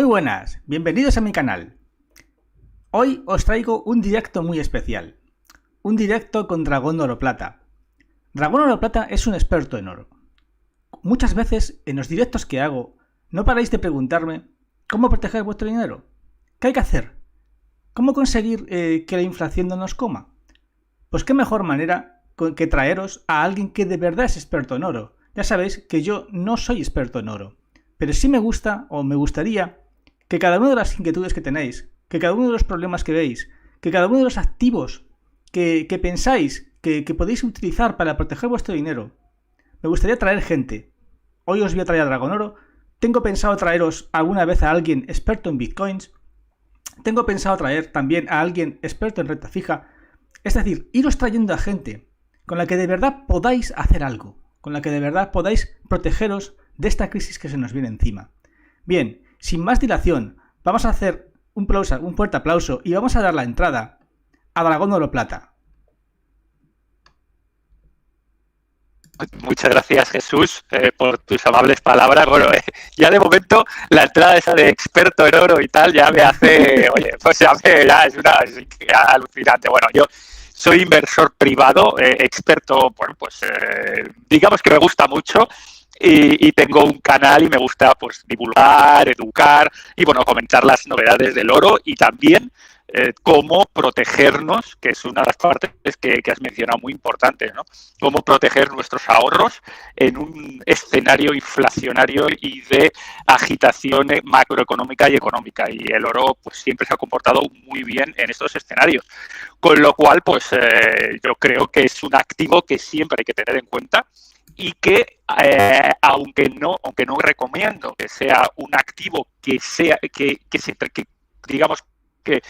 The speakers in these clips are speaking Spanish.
buenas, bienvenidos a mi canal. Hoy os traigo un directo muy especial. Un directo con Dragón Oro Plata. Dragón Oro Plata es un experto en oro. Muchas veces en los directos que hago no paráis de preguntarme cómo proteger vuestro dinero. ¿Qué hay que hacer? ¿Cómo conseguir que la inflación no nos coma? Pues qué mejor manera que traeros a alguien que de verdad es experto en oro. Ya sabéis que yo no soy experto en oro, pero sí me gusta o me gustaría que cada una de las inquietudes que tenéis, que cada uno de los problemas que veis, que cada uno de los activos que pensáis que podéis utilizar para proteger vuestro dinero, me gustaría traer gente. Hoy os voy a traer a Dragón Oro. Tengo pensado traeros alguna vez a alguien experto en bitcoins. Tengo pensado traer también a alguien experto en renta fija. Es decir, iros trayendo a gente con la que de verdad podáis hacer algo, con la que de verdad podáis protegeros de esta crisis que se nos viene encima. Bien, sin más dilación, vamos a hacer un fuerte aplauso y vamos a dar la entrada a Dragón Oro Plata. Muchas gracias, Jesús, por tus amables palabras. Bueno, ya de momento la entrada esa de experto en oro y tal ya me hace, oye, pues ya es alucinante. Bueno, yo soy inversor privado, experto, bueno, pues digamos que me gusta mucho. Y tengo un canal y me gusta pues divulgar, educar y bueno, comentar las novedades del oro y también cómo protegernos, que es una de las partes que has mencionado muy importante, ¿no? Cómo proteger nuestros ahorros en un escenario inflacionario y de agitación macroeconómica y económica. Y el oro pues siempre se ha comportado muy bien en estos escenarios. Con lo cual, pues yo creo que es un activo que siempre hay que tener en cuenta y que aunque no recomiendo que sea un activo que digamos que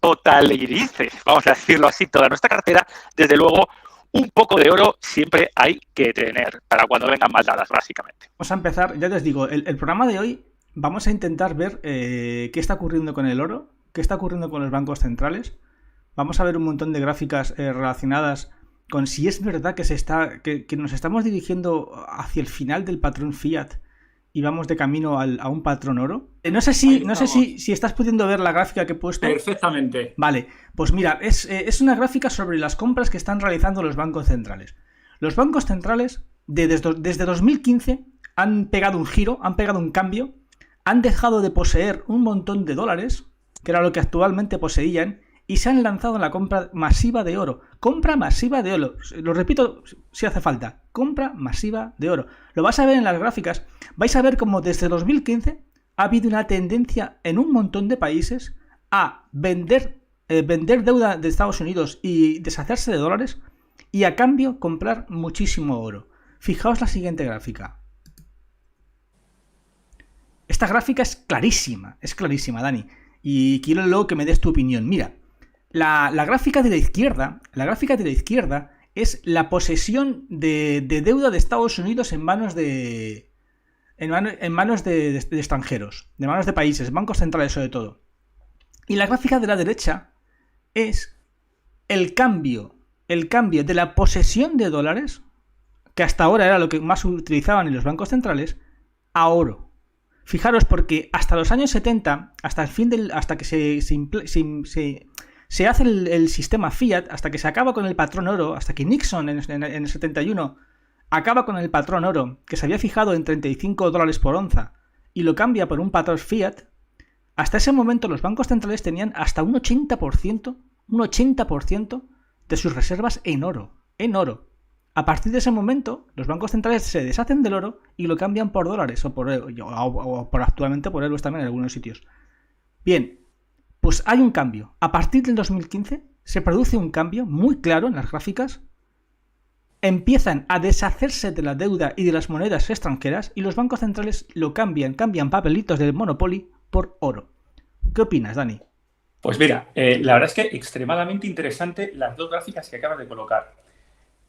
totalice, vamos a decirlo así, toda nuestra cartera, desde luego un poco de oro siempre hay que tener para cuando vengan más dadas, básicamente. Vamos a empezar, ya les digo, el programa de hoy vamos a intentar ver qué está ocurriendo con el oro, qué está ocurriendo con los bancos centrales. Vamos a ver un montón de gráficas relacionadas con si es verdad que nos estamos dirigiendo hacia el final del patrón fiat y vamos de camino a un patrón oro. No sé si estás pudiendo ver la gráfica que he puesto. Perfectamente. Vale, pues mira, es una gráfica sobre las compras que están realizando los bancos centrales. Los bancos centrales desde 2015 han pegado un giro, han pegado un cambio, han dejado de poseer un montón de dólares, que era lo que actualmente poseían, y se han lanzado en la compra masiva de oro. Compra masiva de oro. Lo repito si hace falta. Compra masiva de oro. Lo vas a ver en las gráficas. Vais a ver cómo desde 2015 ha habido una tendencia en un montón de países a vender deuda de Estados Unidos y deshacerse de dólares y a cambio comprar muchísimo oro. Fijaos la siguiente gráfica. Esta gráfica es clarísima, Dani. Y quiero luego que me des tu opinión. Mira. La gráfica de la izquierda es la posesión de deuda de Estados Unidos en manos de extranjeros, de manos de países, bancos centrales sobre todo. Y la gráfica de la derecha es el cambio de la posesión de dólares, que hasta ahora era lo que más utilizaban en los bancos centrales, a oro. Fijaros, porque hasta los años 70, hasta que se hace el sistema fiat, hasta que se acaba con el patrón oro, hasta que Nixon en el 71 acaba con el patrón oro, que se había fijado en $35 por onza, y lo cambia por un patrón fiat, hasta ese momento los bancos centrales tenían hasta un 80% de sus reservas en oro. A partir de ese momento, los bancos centrales se deshacen del oro y lo cambian por dólares, o actualmente por euros también en algunos sitios. Bien, pues hay un cambio. A partir del 2015 se produce un cambio muy claro en las gráficas. Empiezan a deshacerse de la deuda y de las monedas extranjeras y los bancos centrales lo cambian papelitos del Monopoly por oro. ¿Qué opinas, Dani? Pues mira, la verdad es que extremadamente interesante las dos gráficas que acabas de colocar.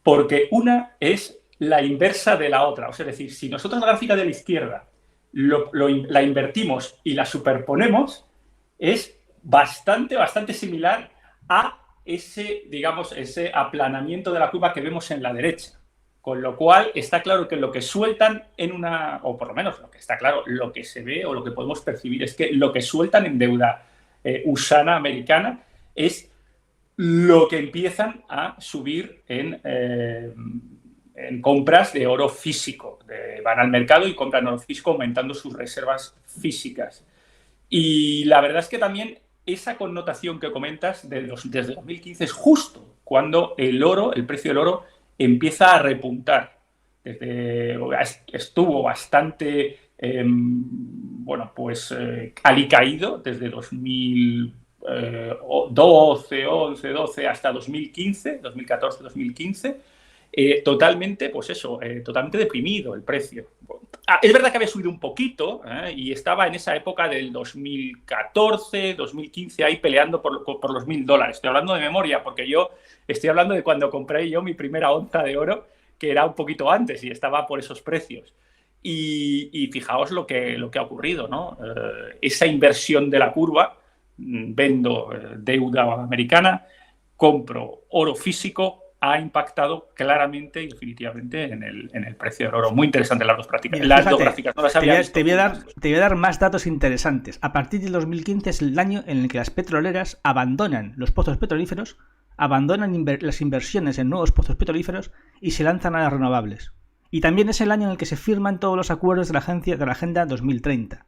Porque una es la inversa de la otra. O sea, es decir, si nosotros la gráfica de la izquierda la invertimos y la superponemos, es bastante similar a ese aplanamiento de la curva que vemos en la derecha. Con lo cual, está claro que lo que sueltan o por lo menos lo que está claro, lo que se ve o lo que podemos percibir es que lo que sueltan en deuda usana americana es lo que empiezan a subir en compras de oro físico. Van al mercado y compran oro físico aumentando sus reservas físicas. Y la verdad es que también esa connotación que comentas desde 2015 es justo cuando el precio del oro empieza a repuntar. Estuvo bastante alicaído desde 2012, 11, 12 hasta 2015, 2014, 2015. Totalmente deprimido el precio. Es verdad que había subido un poquito y estaba en esa época del 2014, 2015 ahí peleando por los $1.000. Estoy hablando de memoria porque yo estoy hablando de cuando compré yo mi primera onza de oro, que era un poquito antes y estaba por esos precios. Y fijaos lo que ha ocurrido, ¿no? Esa inversión de la curva, vendo deuda americana, compro oro físico, ha impactado claramente y definitivamente en el precio del oro. Muy interesante las dos prácticas. Mira, fíjate, dos gráficas no las había visto. Te voy a dar más datos interesantes. A partir del 2015 es el año en el que las petroleras abandonan los pozos petrolíferos, abandonan las inversiones en nuevos pozos petrolíferos y se lanzan a las renovables. Y también es el año en el que se firman todos los acuerdos de la Agenda 2030.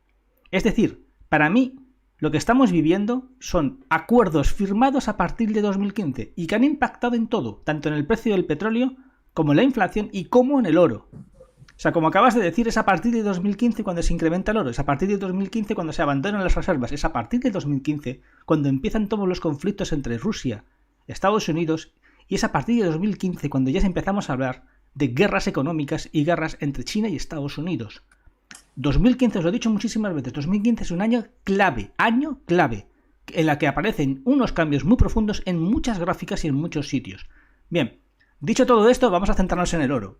Es decir, para mí, lo que estamos viviendo son acuerdos firmados a partir de 2015 y que han impactado en todo, tanto en el precio del petróleo como en la inflación y como en el oro. O sea, como acabas de decir, es a partir de 2015 cuando se incrementa el oro, es a partir de 2015 cuando se abandonan las reservas, es a partir de 2015 cuando empiezan todos los conflictos entre Rusia, Estados Unidos, y es a partir de 2015 cuando ya empezamos a hablar de guerras económicas y guerras entre China y Estados Unidos. 2015, os lo he dicho muchísimas veces, 2015 es un año clave, en la que aparecen unos cambios muy profundos en muchas gráficas y en muchos sitios. Bien, dicho todo esto, vamos a centrarnos en el oro.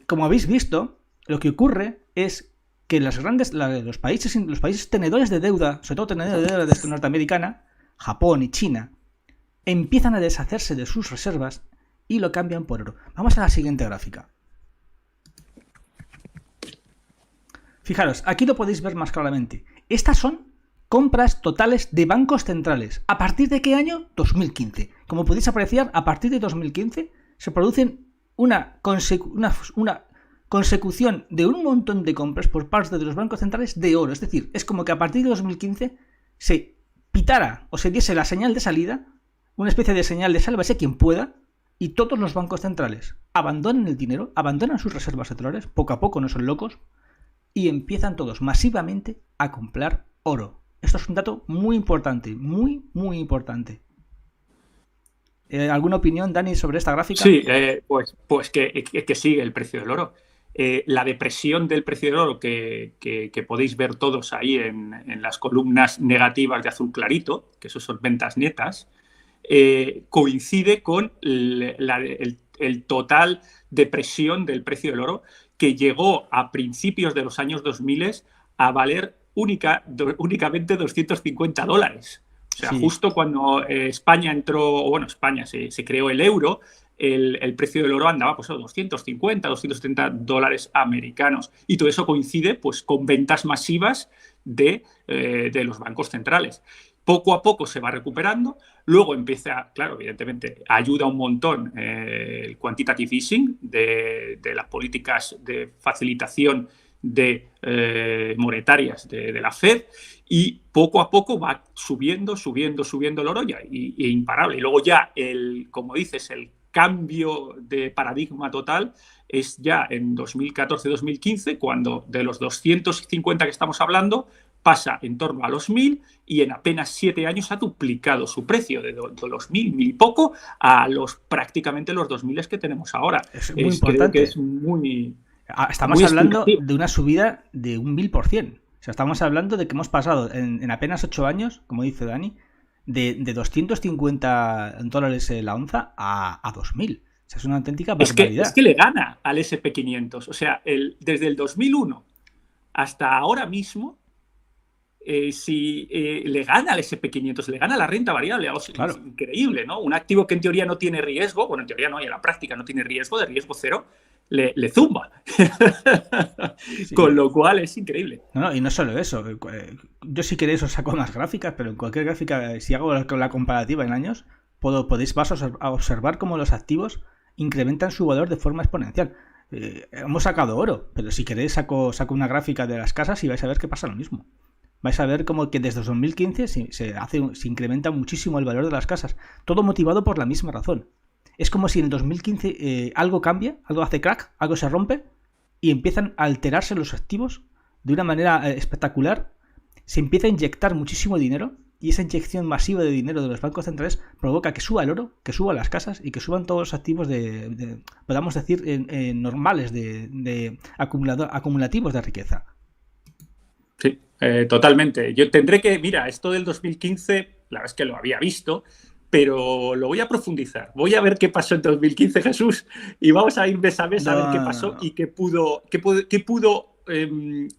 Como habéis visto, lo que ocurre es que los países tenedores de deuda, sobre todo tenedores de deuda norteamericana, Japón y China, empiezan a deshacerse de sus reservas y lo cambian por oro. Vamos a la siguiente gráfica. Fijaros, aquí lo podéis ver más claramente. Estas son compras totales de bancos centrales. ¿A partir de qué año? 2015. Como podéis apreciar, a partir de 2015 se producen una consecución de un montón de compras por parte de los bancos centrales de oro. Es decir, es como que a partir de 2015 se pitara o se diese la señal de salida, una especie de señal de sálvese quien pueda, y todos los bancos centrales abandonan el dinero, abandonan sus reservas petroleras, poco a poco, no son locos, y empiezan todos masivamente a comprar oro. Esto es un dato muy importante, muy, muy importante. ¿Alguna opinión, Dani, sobre esta gráfica? Sí, pues que sigue el precio del oro. La depresión del precio del oro que podéis ver todos ahí en las columnas negativas de azul clarito, que eso son ventas netas, coincide con el total depresión del precio del oro, que llegó a principios de los años 2000 a valer únicamente $250. O sea, sí. Justo cuando España se creó el euro, el precio del oro andaba pues a $250, $270 americanos. Y todo eso coincide pues con ventas masivas de los bancos centrales. Poco a poco se va recuperando, luego empieza, claro, evidentemente, ayuda un montón el quantitative easing de las políticas de facilitación monetarias de la Fed, y poco a poco va subiendo el oro y imparable. Y luego ya, como dices, el cambio de paradigma total es ya en 2014-2015, cuando de los 250 que estamos hablando, pasa en torno a los 1.000 y en apenas 7 años ha duplicado su precio de los 1.000 y poco a prácticamente los 2.000 que tenemos ahora. Es muy importante. Creo que es muy... Estamos muy hablando de una subida de un 1000%. O sea, estamos hablando de que hemos pasado en apenas 8 años, como dice Dani, de $250 la onza a 2.000. O sea, es una auténtica barbaridad. Es que le gana al SP500. O sea, desde el 2001 hasta ahora mismo, si le gana al SP500, le gana la renta variable, algo Claro. increíble, ¿no? Un activo que en teoría no tiene riesgo, bueno, en teoría no, y en la práctica no tiene riesgo, de riesgo cero, le zumba. Sí. Con lo cual es increíble. No, y no solo eso. Yo si queréis os saco más gráficas, pero en cualquier gráfica, si hago la comparativa en años, vas a observar cómo los activos incrementan su valor de forma exponencial. Hemos sacado oro, pero si queréis saco una gráfica de las casas y vais a ver que pasa lo mismo. Vais a ver como que desde 2015 se incrementa muchísimo el valor de las casas. Todo motivado por la misma razón. Es como si en el 2015 algo cambia, algo hace crack, algo se rompe y empiezan a alterarse los activos de una manera espectacular. Se empieza a inyectar muchísimo dinero y esa inyección masiva de dinero de los bancos centrales provoca que suba el oro, que suban las casas y que suban todos los activos podamos decir, normales, acumulativos de riqueza. Sí, totalmente. Yo tendré que, mira, esto del 2015, la verdad es que lo había visto, pero lo voy a profundizar. Voy a ver qué pasó en 2015, Jesús, y vamos a ir mes a mes a ver qué pasó y qué pudo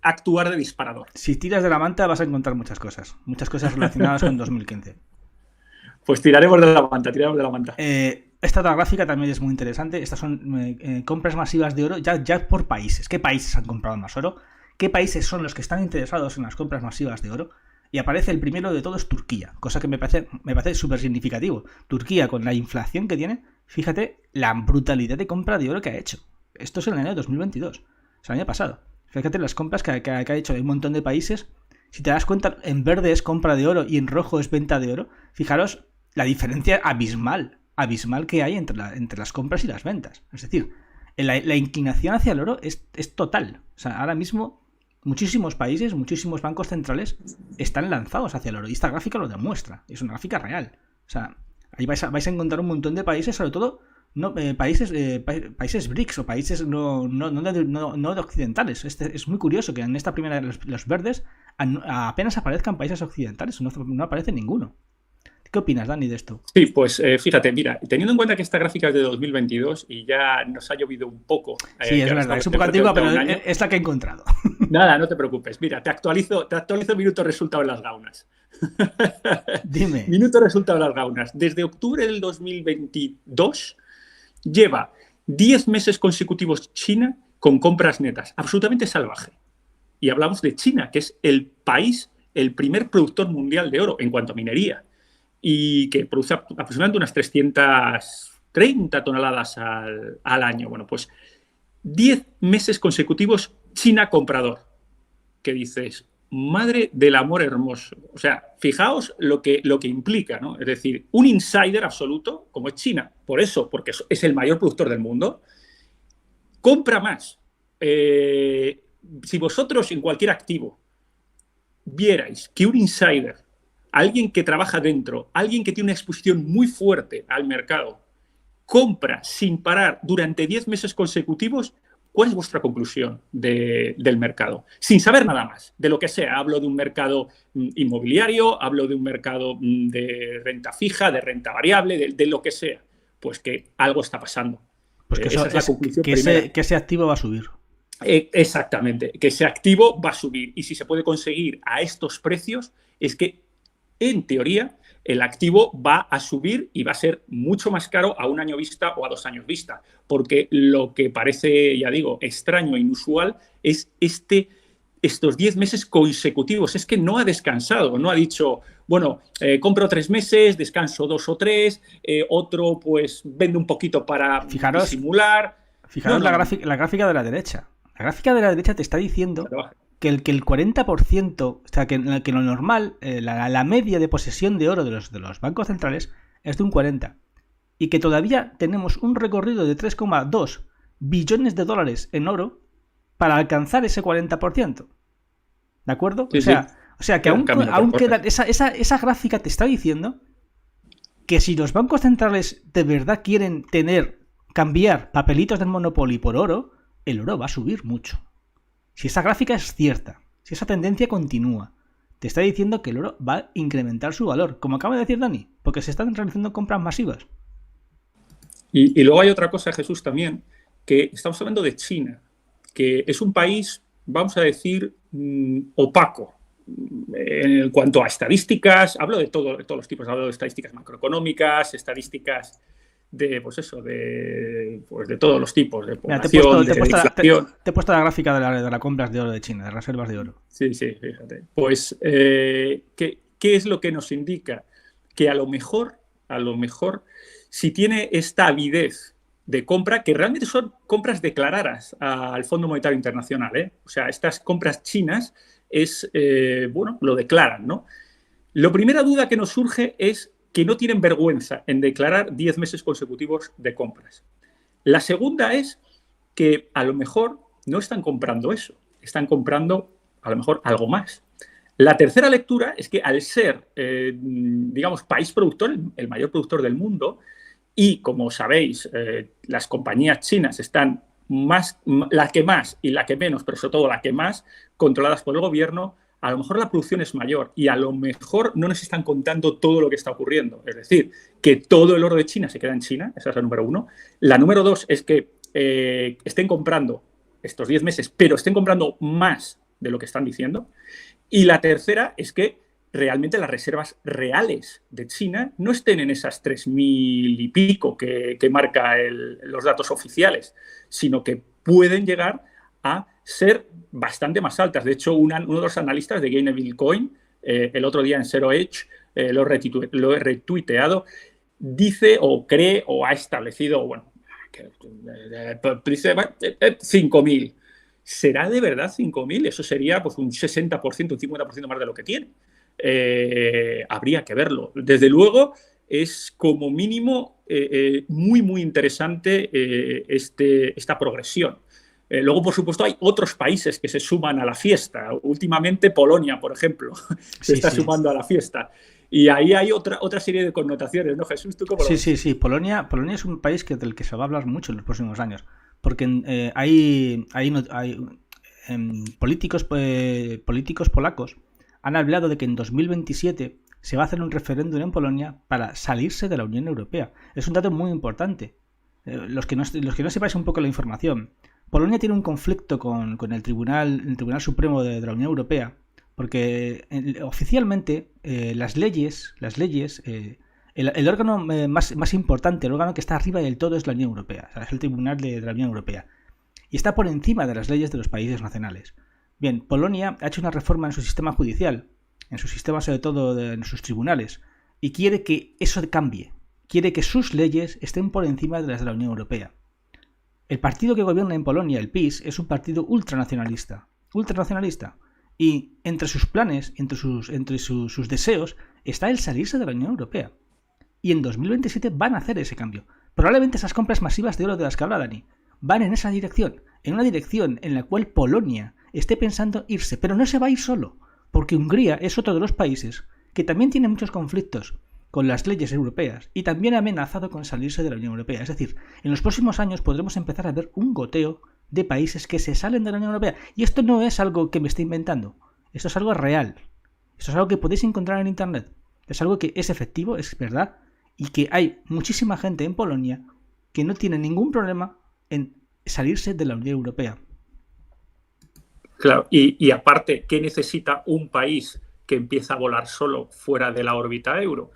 actuar de disparador. Si tiras de la manta vas a encontrar muchas cosas relacionadas con 2015. Pues tiraremos de la manta, Esta otra gráfica también es muy interesante. Estas son compras masivas de oro ya por países. ¿Qué países han comprado más oro? ¿Qué países son los que están interesados en las compras masivas de oro? Y aparece el primero de todos, Turquía, cosa que me parece súper significativo. Turquía, con la inflación que tiene, fíjate la brutalidad de compra de oro que ha hecho. Esto es en el año 2022, o sea, el año pasado. Fíjate las compras que ha hecho de un montón de países. Si te das cuenta, en verde es compra de oro y en rojo es venta de oro. Fijaros la diferencia abismal que hay entre las compras y las ventas. Es decir, la inclinación hacia el oro es total. O sea, ahora mismo muchísimos países, muchísimos bancos centrales están lanzados hacia el oro. Y esta gráfica lo demuestra. Es una gráfica real. O sea, ahí vais a encontrar un montón de países, sobre todo países BRICS o países no occidentales. Es muy curioso que en esta primera los verdes apenas aparezcan países occidentales. No aparece ninguno. ¿Qué opinas, Dani, de esto? Sí, pues fíjate, mira, teniendo en cuenta que esta gráfica es de 2022 y ya nos ha llovido un poco. Sí, es verdad, es un poco antigua, pero es la que he encontrado. Nada, no te preocupes. Mira, te actualizo minuto resultado en las gaunas. Dime. Minuto resultado en las gaunas. Desde octubre del 2022 lleva 10 meses consecutivos China con compras netas. Absolutamente salvaje. Y hablamos de China, que es el primer productor mundial de oro en cuanto a minería. Y que produce aproximadamente unas 330 toneladas al año. Bueno, pues 10 meses consecutivos China comprador. ¿Qué dices? Madre del amor hermoso. O sea, fijaos lo que implica, ¿no? Es decir, un insider absoluto, como es China, porque es el mayor productor del mundo, compra más. Si vosotros en cualquier activo vierais que un insider, alguien que trabaja dentro, alguien que tiene una exposición muy fuerte al mercado, compra sin parar durante 10 meses consecutivos, ¿cuál es vuestra conclusión del mercado? Sin saber nada más, de lo que sea. Hablo de un mercado inmobiliario, hablo de un mercado de renta fija, de renta variable, de lo que sea. Pues que algo está pasando. Pues que esa es la conclusión primera. Que ese activo va a subir. Exactamente, que ese activo va a subir. Y si se puede conseguir a estos precios, es que en teoría, el activo va a subir y va a ser mucho más caro a un año vista o a 2 años vista, porque lo que parece, ya digo, extraño e inusual es estos 10 meses consecutivos. Es que no ha descansado, no ha dicho, bueno, compro 3 meses, descanso 2 o 3, otro pues vende un poquito para disimular. Fijaros la gráfica de la derecha. La gráfica de la derecha te está diciendo que el 40%, o sea, que lo normal, la media de posesión de oro de los bancos centrales es de un 40%. Y que todavía tenemos un recorrido de 3,2 billones de dólares en oro para alcanzar ese 40%. ¿De acuerdo? Sí, o sea que aún queda... Esa gráfica te está diciendo que si los bancos centrales de verdad quieren cambiar papelitos del Monopoly por oro, el oro va a subir mucho. Si esa gráfica es cierta, si esa tendencia continúa, te está diciendo que el oro va a incrementar su valor, como acaba de decir Dani, porque se están realizando compras masivas. Y luego hay otra cosa, Jesús, también, que estamos hablando de China, que es un país, vamos a decir, opaco. en cuanto a estadísticas, hablo de todos los tipos, hablo de estadísticas macroeconómicas, estadísticas de, pues eso, de todos los tipos, de población, de inflación. Te he puesto la gráfica de las compras de oro de China, de reservas de oro. Sí, fíjate. Pues, ¿qué es lo que nos indica? Que a lo mejor, si tiene esta avidez de compra, que realmente son compras declaradas al Fondo Monetario Internacional, ¿eh? O sea, estas compras chinas lo declaran, ¿no? La primera duda que nos surge es que no tienen vergüenza en declarar 10 meses consecutivos de compras. La segunda es que a lo mejor no están comprando eso, están comprando a lo mejor algo más. La tercera lectura es que al ser, digamos, país productor, el mayor productor del mundo, y como sabéis, las compañías chinas están la que más y la que menos, pero sobre todo la que más, controladas por el gobierno, a lo mejor la producción es mayor y a lo mejor no nos están contando todo lo que está ocurriendo. Es decir, que todo el oro de China se queda en China, esa es la número uno. La número dos es que estén comprando estos 10 meses, pero estén comprando más de lo que están diciendo. Y la tercera es que realmente las reservas reales de China no estén en esas 3.000 y pico que marca los datos oficiales, sino que pueden llegar a ser bastante más altas. De hecho, uno de los analistas de Gainable Coin, el otro día en Zero Hedge, lo he retuiteado, dice o cree o ha establecido, dice 5.000. ¿Será de verdad 5.000? Eso sería pues un 60%, un 50% más de lo que tiene. Habría que verlo. Desde luego, es como mínimo muy, muy interesante esta progresión. Luego, por supuesto, hay otros países que se suman a la fiesta. Últimamente, Polonia, por ejemplo, se está sumando a la fiesta. Y ahí hay otra serie de connotaciones, ¿no, Jesús? ¿Tú cómo lo ves? Sí. Polonia es un país del que se va a hablar mucho en los próximos años. Porque hay políticos polacos han hablado de que en 2027 se va a hacer un referéndum en Polonia para salirse de la Unión Europea. Es un dato muy importante. Los que no sepáis un poco la información, Polonia tiene un conflicto con el Tribunal Supremo de la Unión Europea, porque oficialmente las leyes el órgano más importante, el órgano que está arriba del todo es la Unión Europea, o sea, es el Tribunal de la Unión Europea, y está por encima de las leyes de los países nacionales. Bien, Polonia ha hecho una reforma en su sistema judicial, en su sistema sobre todo en sus tribunales, y quiere que eso cambie, quiere que sus leyes estén por encima de las de la Unión Europea. El partido que gobierna en Polonia, el PiS, es un partido ultranacionalista, y entre sus planes, entre sus deseos, está el salirse de la Unión Europea. Y en 2027 van a hacer ese cambio. Probablemente esas compras masivas de oro de las que habla Dani van en esa dirección, en una dirección en la cual Polonia esté pensando irse, pero no se va a ir solo, porque Hungría es otro de los países que también tiene muchos conflictos con las leyes europeas y también ha amenazado con salirse de la Unión Europea. Es decir, en los próximos años podremos empezar a ver un goteo de países que se salen de la Unión Europea. Y esto no es algo que me esté inventando, esto es algo real, esto es algo que podéis encontrar en internet, es algo que es efectivo, es verdad, y que hay muchísima gente en Polonia que no tiene ningún problema en salirse de la Unión Europea. Claro, y aparte, ¿qué necesita un país que empieza a volar solo fuera de la órbita euro?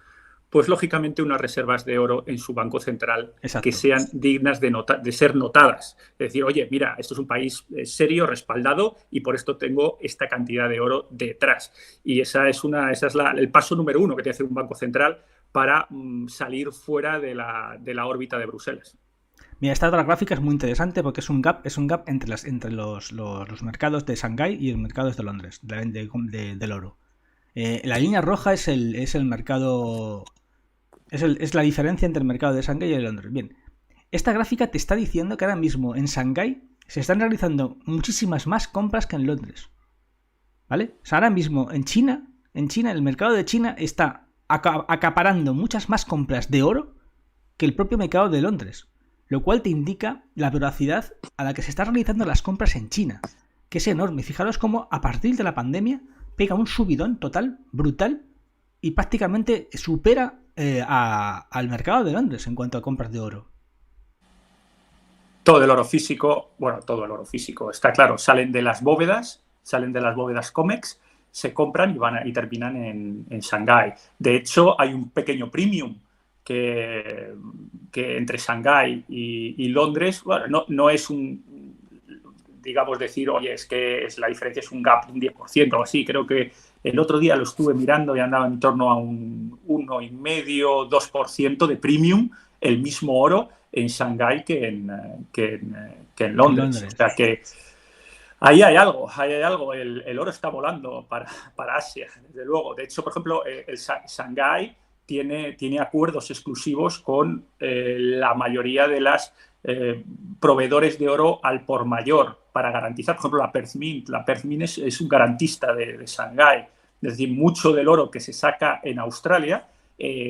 Pues lógicamente unas reservas de oro en su banco central. Exacto. Que sean dignas de ser notadas. Es decir, oye, mira, esto es un país serio, respaldado, y por esto tengo esta cantidad de oro detrás. Y ese es el paso número uno que tiene que hacer un banco central para salir fuera de la órbita de Bruselas. Mira, esta otra gráfica es muy interesante porque es un gap entre los mercados de Shanghái y los mercados de Londres, del oro. La línea roja es el mercado... Es la diferencia entre el mercado de Shanghái y el de Londres. Bien, esta gráfica te está diciendo que ahora mismo en Shanghái se están realizando muchísimas más compras que en Londres. ¿Vale? O sea, ahora mismo en China, el mercado de China está acaparando muchas más compras de oro que el propio mercado de Londres. Lo cual te indica la velocidad a la que se están realizando las compras en China, que es enorme. Fijaros cómo a partir de la pandemia pega un subidón total, brutal, y prácticamente supera al mercado de Londres en cuanto a compras de oro. Todo el oro físico, está claro, salen de las bóvedas COMEX, se compran y terminan en Shanghái. De hecho, hay un pequeño premium que entre Shanghái y Londres, bueno, no es digamos, decir, oye, es que la diferencia es un gap de un 10% o así. Creo que el otro día lo estuve mirando y andaba en torno a un 1,5, 2% de premium, el mismo oro en Shanghái que en Londres. O sea que ahí hay algo. El oro está volando para Asia, desde luego. De hecho, por ejemplo, el Shanghái tiene acuerdos exclusivos con la mayoría de las proveedores de oro al por mayor para garantizar, por ejemplo, la Perth Mint. La Perth Mint es un garantista de Shanghái. Es decir, mucho del oro que se saca en Australia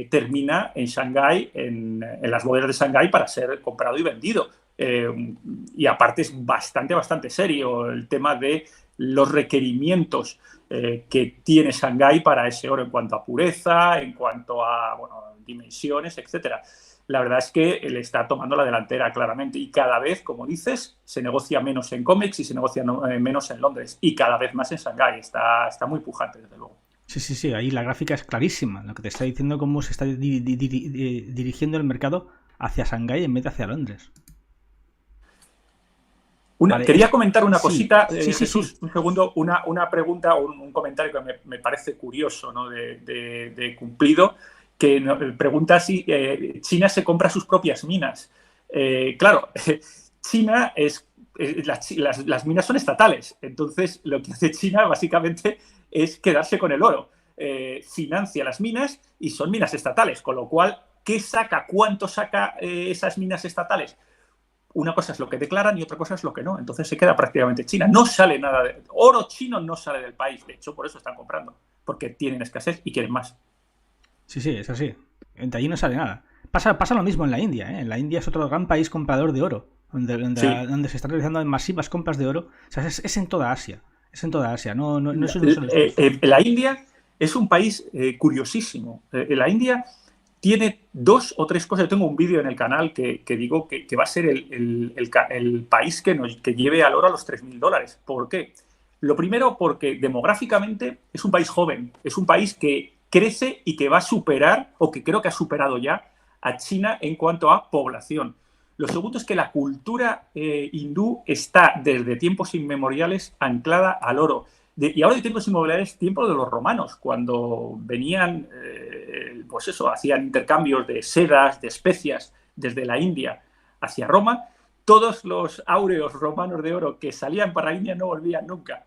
termina en Shanghái, en las bodegas de Shanghái, para ser comprado y vendido. Y aparte es bastante serio el tema de los requerimientos que tiene Shanghái para ese oro en cuanto a pureza, en cuanto a dimensiones, etcétera. La verdad es que le está tomando la delantera claramente y cada vez, como dices, se negocia menos en COMEX y se negocia menos en Londres y cada vez más en Shanghái. Está muy pujante, desde luego. Sí, ahí la gráfica es clarísima. Lo que te está diciendo cómo se está dirigiendo el mercado hacia Shanghái en vez de hacia Londres. Vale. Quería comentar una cosita, sí. Jesús, un segundo, una pregunta o un comentario que me parece curioso, ¿no? de Cumplido, que pregunta si China se compra sus propias minas. Claro, China las minas son estatales, entonces lo que hace China básicamente es quedarse con el oro. Financia las minas y son minas estatales, con lo cual, ¿qué saca? ¿Cuánto saca esas minas estatales? Una cosa es lo que declaran y otra cosa es lo que no. Entonces se queda prácticamente China. No sale nada oro chino no sale del país. De hecho, por eso están comprando. Porque tienen escasez y quieren más. Sí, es así. De allí no sale nada. Pasa lo mismo en la India, ¿eh? En la India es otro gran país comprador de oro. Donde se están realizando masivas compras de oro. O sea, es en toda Asia. Es en toda Asia. No es un solo. La India es un país curiosísimo. La India tiene 2 o 3 cosas. Yo tengo un vídeo en el canal que digo que va a ser el país que lleve al oro a los $3.000. ¿Por qué? Lo primero, porque demográficamente es un país joven. Es un país que crece y que va a superar, o que creo que ha superado ya, a China en cuanto a población. Lo segundo es que la cultura hindú está desde tiempos inmemoriales anclada al oro. Y ahora de tiempos inmemoriales, tiempo de los romanos, cuando venían, hacían intercambios de sedas, de especias desde la India hacia Roma. Todos los áureos romanos de oro que salían para la India no volvían nunca.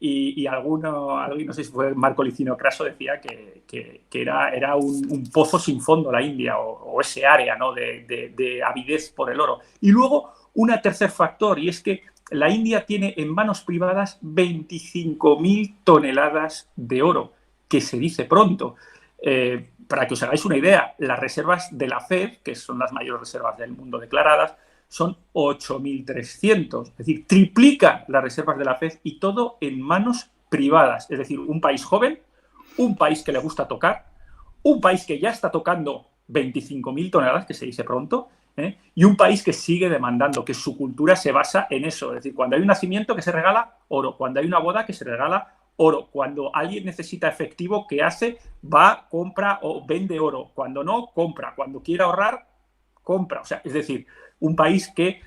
Y alguien, no sé si fue Marco Licinio Craso, decía que era un pozo sin fondo la India, o ese área, ¿no? de avidez por el oro. Y luego, un tercer factor, y es que la India tiene en manos privadas 25.000 toneladas de oro, que se dice pronto. Para que os hagáis una idea, las reservas de la FED, que son las mayores reservas del mundo declaradas, son 8.300. Es decir, triplica las reservas de la FED y todo en manos privadas. Es decir, un país joven, un país que le gusta tocar, un país que ya está tocando 25.000 toneladas, que se dice pronto, y un país que sigue demandando, que su cultura se basa en eso. Es decir, cuando hay un nacimiento que se regala oro, cuando hay una boda que se regala oro, cuando alguien necesita efectivo, ¿qué hace? Va, compra o vende oro. Cuando no, compra. Cuando quiere ahorrar, compra. O sea, es decir, un país que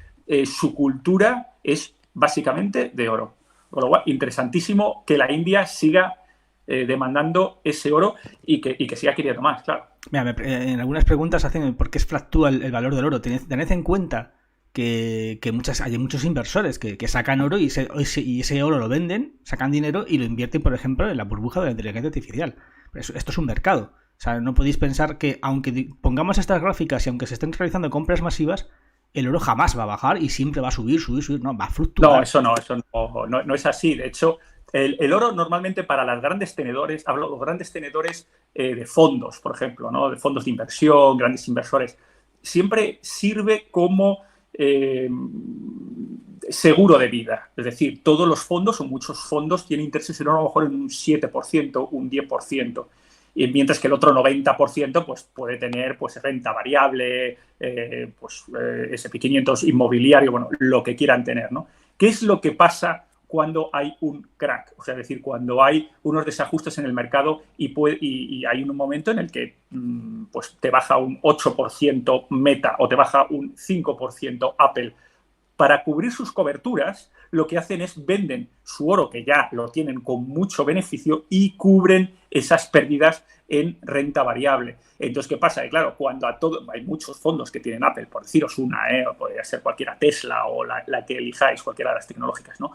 su cultura es básicamente de oro. Con lo cual, interesantísimo que la India siga demandando ese oro y que siga queriendo más, claro. Mira, en algunas preguntas hacen por qué fluctúa el valor del oro. Tened en cuenta que hay muchos inversores que sacan oro y ese oro lo venden, sacan dinero y lo invierten, por ejemplo, en la burbuja de la inteligencia artificial. Pero esto es un mercado. O sea, no podéis pensar que aunque pongamos estas gráficas y aunque se estén realizando compras masivas, el oro jamás va a bajar y siempre va a subir. No, va a fluctuar. No, eso no es así. De hecho, el oro normalmente para los grandes tenedores, hablo de los grandes tenedores de fondos, por ejemplo, ¿no? De fondos de inversión, grandes inversores, siempre sirve como seguro de vida. Es decir, todos los fondos o muchos fondos tienen intereses en oro a lo mejor en un 7%, un 10%. Y mientras que el otro 90% pues, puede tener pues, renta variable, S&P 500 inmobiliario, bueno, lo que quieran tener, ¿no? ¿Qué es lo que pasa cuando hay un crack, o sea, es decir, cuando hay unos desajustes en el mercado y hay un momento en el que pues te baja un 8% Meta o te baja un 5% Apple. Para cubrir sus coberturas, lo que hacen es venden su oro, que ya lo tienen con mucho beneficio, y cubren esas pérdidas en renta variable. Entonces, ¿qué pasa? Que claro, cuando hay muchos fondos que tienen Apple, por deciros una, podría ser cualquiera, Tesla o la que elijáis, cualquiera de las tecnológicas, ¿no?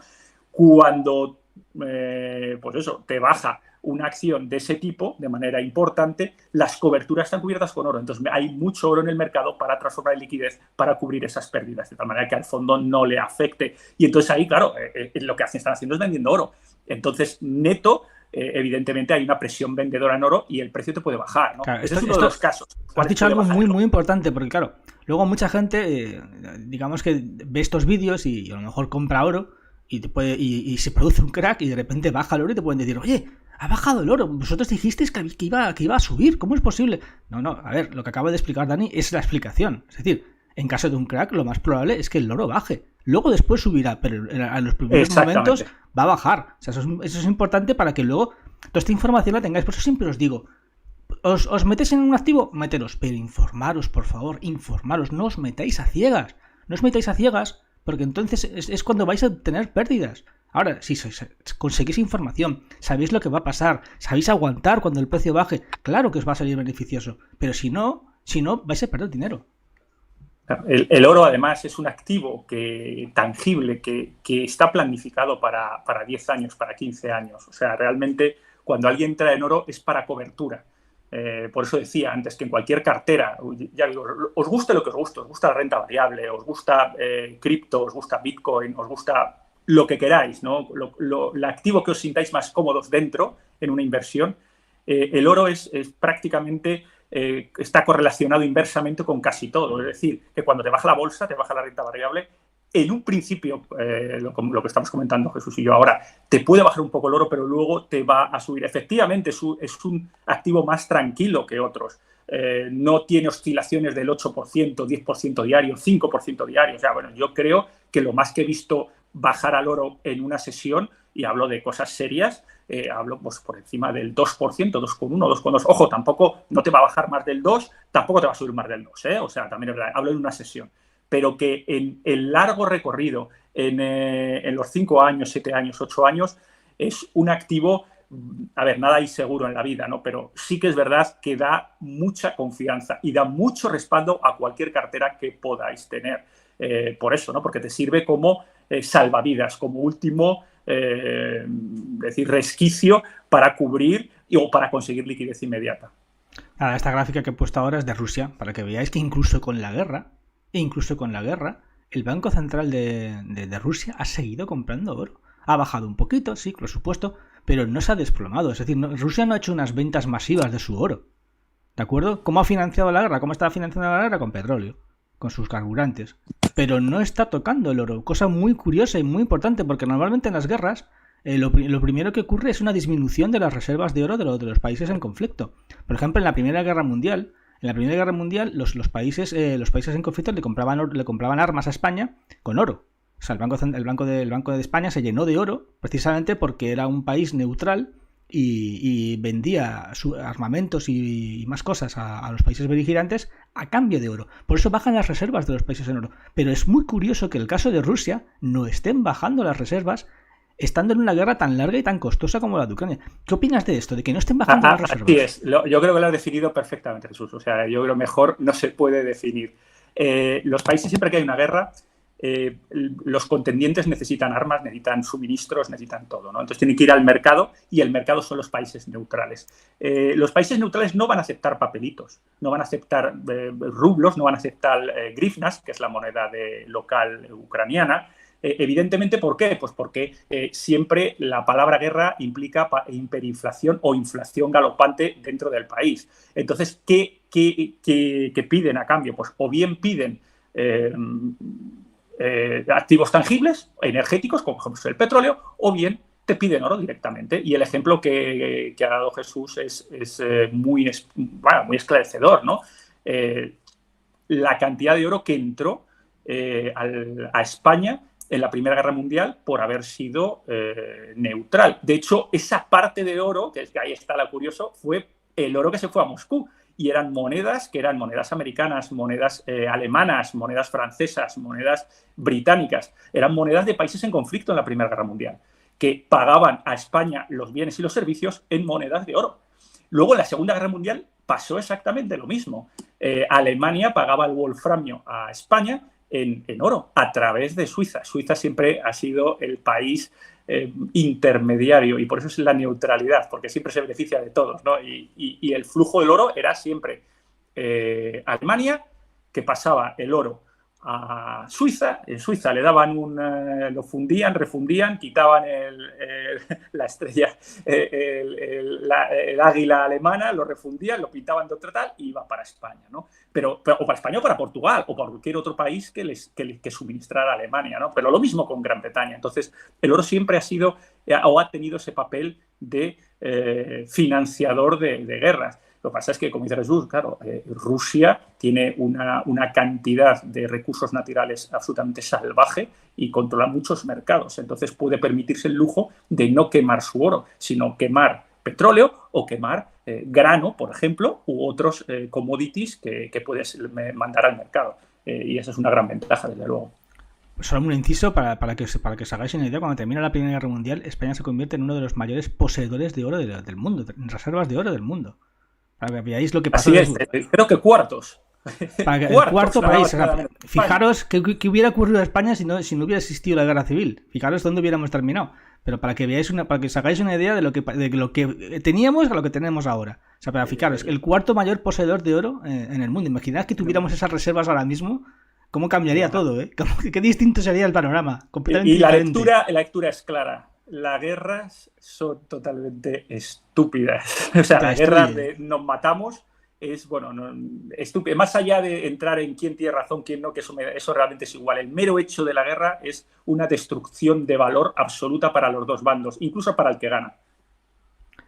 Cuando, pues eso, te baja una acción de ese tipo de manera importante, las coberturas están cubiertas con oro. Entonces hay mucho oro en el mercado para transformar en liquidez, para cubrir esas pérdidas, de tal manera que al fondo no le afecte. Y entonces ahí, claro, lo que están haciendo es vendiendo oro. Entonces, neto, evidentemente hay una presión vendedora en oro y el precio te puede bajar, ¿no? Claro, Ese es uno de los casos. Has dicho algo muy importante, porque claro, luego mucha gente, digamos que ve estos vídeos y a lo mejor compra oro y se produce un crack y de repente baja el oro y te pueden decir, oye, ha bajado el oro, vosotros dijisteis que iba a subir, ¿cómo es posible? No, a ver, lo que acaba de explicar Dani es la explicación. Es decir, en caso de un crack, lo más probable es que el oro baje. Luego después subirá, pero en los primeros momentos va a bajar. O sea, eso es importante para que luego toda esta información la tengáis. Por eso siempre os digo, ¿os metéis en un activo? Méteros, pero informaros, por favor, informaros. No os metáis a ciegas. No os metáis a ciegas, porque entonces es cuando vais a tener pérdidas. Ahora, si conseguís información, sabéis lo que va a pasar, sabéis aguantar cuando el precio baje, claro que os va a salir beneficioso. Pero si no, vais a perder dinero. El oro, además, es un activo tangible que está planificado para 10 años, para 15 años. O sea, realmente, cuando alguien entra en oro es para cobertura. Por eso decía antes que en cualquier cartera, ya digo, os guste lo que os gusta la renta variable, os gusta cripto, os gusta Bitcoin, os gusta lo que queráis, ¿no? El activo que os sintáis más cómodos dentro en una inversión, el oro es prácticamente... está correlacionado inversamente con casi todo. Es decir, que cuando te baja la bolsa, te baja la renta variable, en un principio, lo que estamos comentando Jesús y yo ahora, te puede bajar un poco el oro, pero luego te va a subir. Efectivamente, es un activo más tranquilo que otros. No tiene oscilaciones del 8%, 10% diario, 5% diario. O sea, bueno, yo creo que lo más que he visto bajar al oro en una sesión, y hablo de cosas serias, hablo pues, por encima del 2%, 2,1, 2,2. Ojo, tampoco no te va a bajar más del 2, tampoco te va a subir más del 2, ¿eh? O sea, también hablo de una sesión. Pero que en el largo recorrido, en los 5 años, 7 años, 8 años, es un activo, a ver, nada inseguro en la vida, ¿no? Pero sí que es verdad que da mucha confianza y da mucho respaldo a cualquier cartera que podáis tener. Por eso, ¿no? Porque te sirve como salvavidas, como último... decir, resquicio para cubrir o para conseguir liquidez inmediata. Nada, esta gráfica que he puesto ahora es de Rusia, para que veáis que incluso con la guerra, el Banco Central de Rusia ha seguido comprando oro. Ha bajado un poquito, sí, por supuesto, pero no se ha desplomado. Es decir, Rusia no ha hecho unas ventas masivas de su oro. ¿De acuerdo? ¿Cómo ha financiado la guerra? ¿Cómo estaba financiando la guerra? Con petróleo, con sus carburantes. Pero no está tocando el oro, cosa muy curiosa y muy importante, porque normalmente en las guerras lo primero que ocurre es una disminución de las reservas de oro de los países en conflicto. Por ejemplo, en la Primera Guerra Mundial, los países en conflicto le compraban armas a España con oro. O sea, el Banco de España se llenó de oro precisamente porque era un país neutral y vendía armamentos y más cosas a los países beligerantes a cambio de oro. Por eso bajan las reservas de los países en oro. Pero es muy curioso que en el caso de Rusia no estén bajando las reservas estando en una guerra tan larga y tan costosa como la de Ucrania. ¿Qué opinas de esto? De que no estén bajando las reservas. Así es. Yo creo que lo has definido perfectamente, Jesús. O sea, yo creo mejor no se puede definir. Los países, siempre que hay una guerra, los contendientes necesitan armas, necesitan suministros, necesitan todo, ¿no? Entonces tienen que ir al mercado y el mercado son los países neutrales. Los países neutrales no van a aceptar papelitos, no van a aceptar rublos, no van a aceptar grivnas, que es la moneda local ucraniana. Evidentemente, ¿por qué? Pues porque siempre la palabra guerra implica hiperinflación o inflación galopante dentro del país. Entonces, ¿qué piden a cambio? Pues o bien piden activos tangibles, energéticos, como por ejemplo el petróleo, o bien te piden oro directamente. Y el ejemplo que ha dado Jesús es muy esclarecedor, ¿no? La cantidad de oro que entró a España en la Primera Guerra Mundial por haber sido neutral. De hecho, esa parte de oro, que ahí está lo curioso, fue el oro que se fue a Moscú. Y eran monedas que eran monedas americanas, monedas alemanas, monedas francesas, monedas británicas. Eran monedas de países en conflicto en la Primera Guerra Mundial, que pagaban a España los bienes y los servicios en monedas de oro. Luego, en la Segunda Guerra Mundial, pasó exactamente lo mismo. Alemania pagaba el wolframio a España en oro a través de Suiza. Suiza siempre ha sido el país intermediario y por eso es la neutralidad, porque siempre se beneficia de todos, ¿no? Y el flujo del oro era siempre Alemania, que pasaba el oro a Suiza. En Suiza le daban lo fundían, refundían, quitaban la estrella, el águila alemana, lo refundían, lo pintaban de otra tal y iba para España, ¿no? Pero o para España o para Portugal o para cualquier otro país que suministrara a Alemania, ¿no? Pero lo mismo con Gran Bretaña. Entonces, el oro siempre ha sido o ha tenido ese papel de financiador de guerras. Lo que pasa es que, como dice Jesús, claro, Rusia tiene una cantidad de recursos naturales absolutamente salvaje y controla muchos mercados. Entonces puede permitirse el lujo de no quemar su oro, sino quemar petróleo o quemar grano, por ejemplo, u otros commodities que puedes mandar al mercado. Y esa es una gran ventaja, desde luego. Solo un inciso para que os hagáis una idea. Cuando termina la Primera Guerra Mundial, España se convierte en uno de los mayores poseedores de oro del mundo, en reservas de oro del mundo. Para que veáis lo que pasó. Así es, creo que cuartos. Para que, el cuarto país. O sea, fijaros qué hubiera ocurrido a España si no hubiera existido la guerra civil. Fijaros dónde hubiéramos terminado. Pero para que veáis para que os hagáis una idea de lo que teníamos a lo que tenemos ahora. O sea, para fijaros, el cuarto mayor poseedor de oro en el mundo. Imaginad que tuviéramos esas reservas ahora mismo. ¿Cómo cambiaría todo? Qué distinto sería el panorama. Completamente diferente. La lectura es clara. Las guerras son totalmente estúpidas. O sea, la guerra de nos matamos es, bueno, estúpida. Más allá de entrar en quién tiene razón, quién no, que eso realmente es igual. El mero hecho de la guerra es una destrucción de valor absoluta para los dos bandos, incluso para el que gana.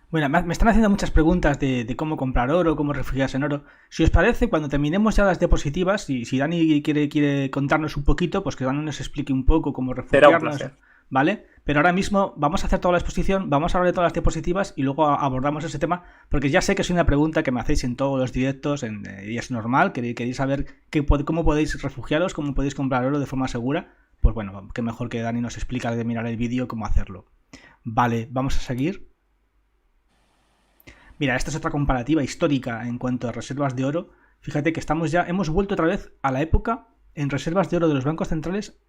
Bueno, me están haciendo muchas preguntas de cómo comprar oro, cómo refugiarse en oro. Si os parece, cuando terminemos ya las diapositivas, y si Dani quiere contarnos un poquito, pues que Dani nos explique un poco cómo refugiarnos. ¿Vale? Pero ahora mismo vamos a hacer toda la exposición, vamos a hablar de todas las diapositivas y luego abordamos ese tema, porque ya sé que es una pregunta que me hacéis en todos los directos y es normal, queréis saber cómo podéis refugiaros, cómo podéis comprar oro de forma segura. Pues bueno, qué mejor que Dani nos explica de mirar el vídeo cómo hacerlo. Vale, vamos a seguir. Mira, esta es otra comparativa histórica en cuanto a reservas de oro. Fíjate que hemos vuelto otra vez a la época en reservas de oro de los bancos centrales,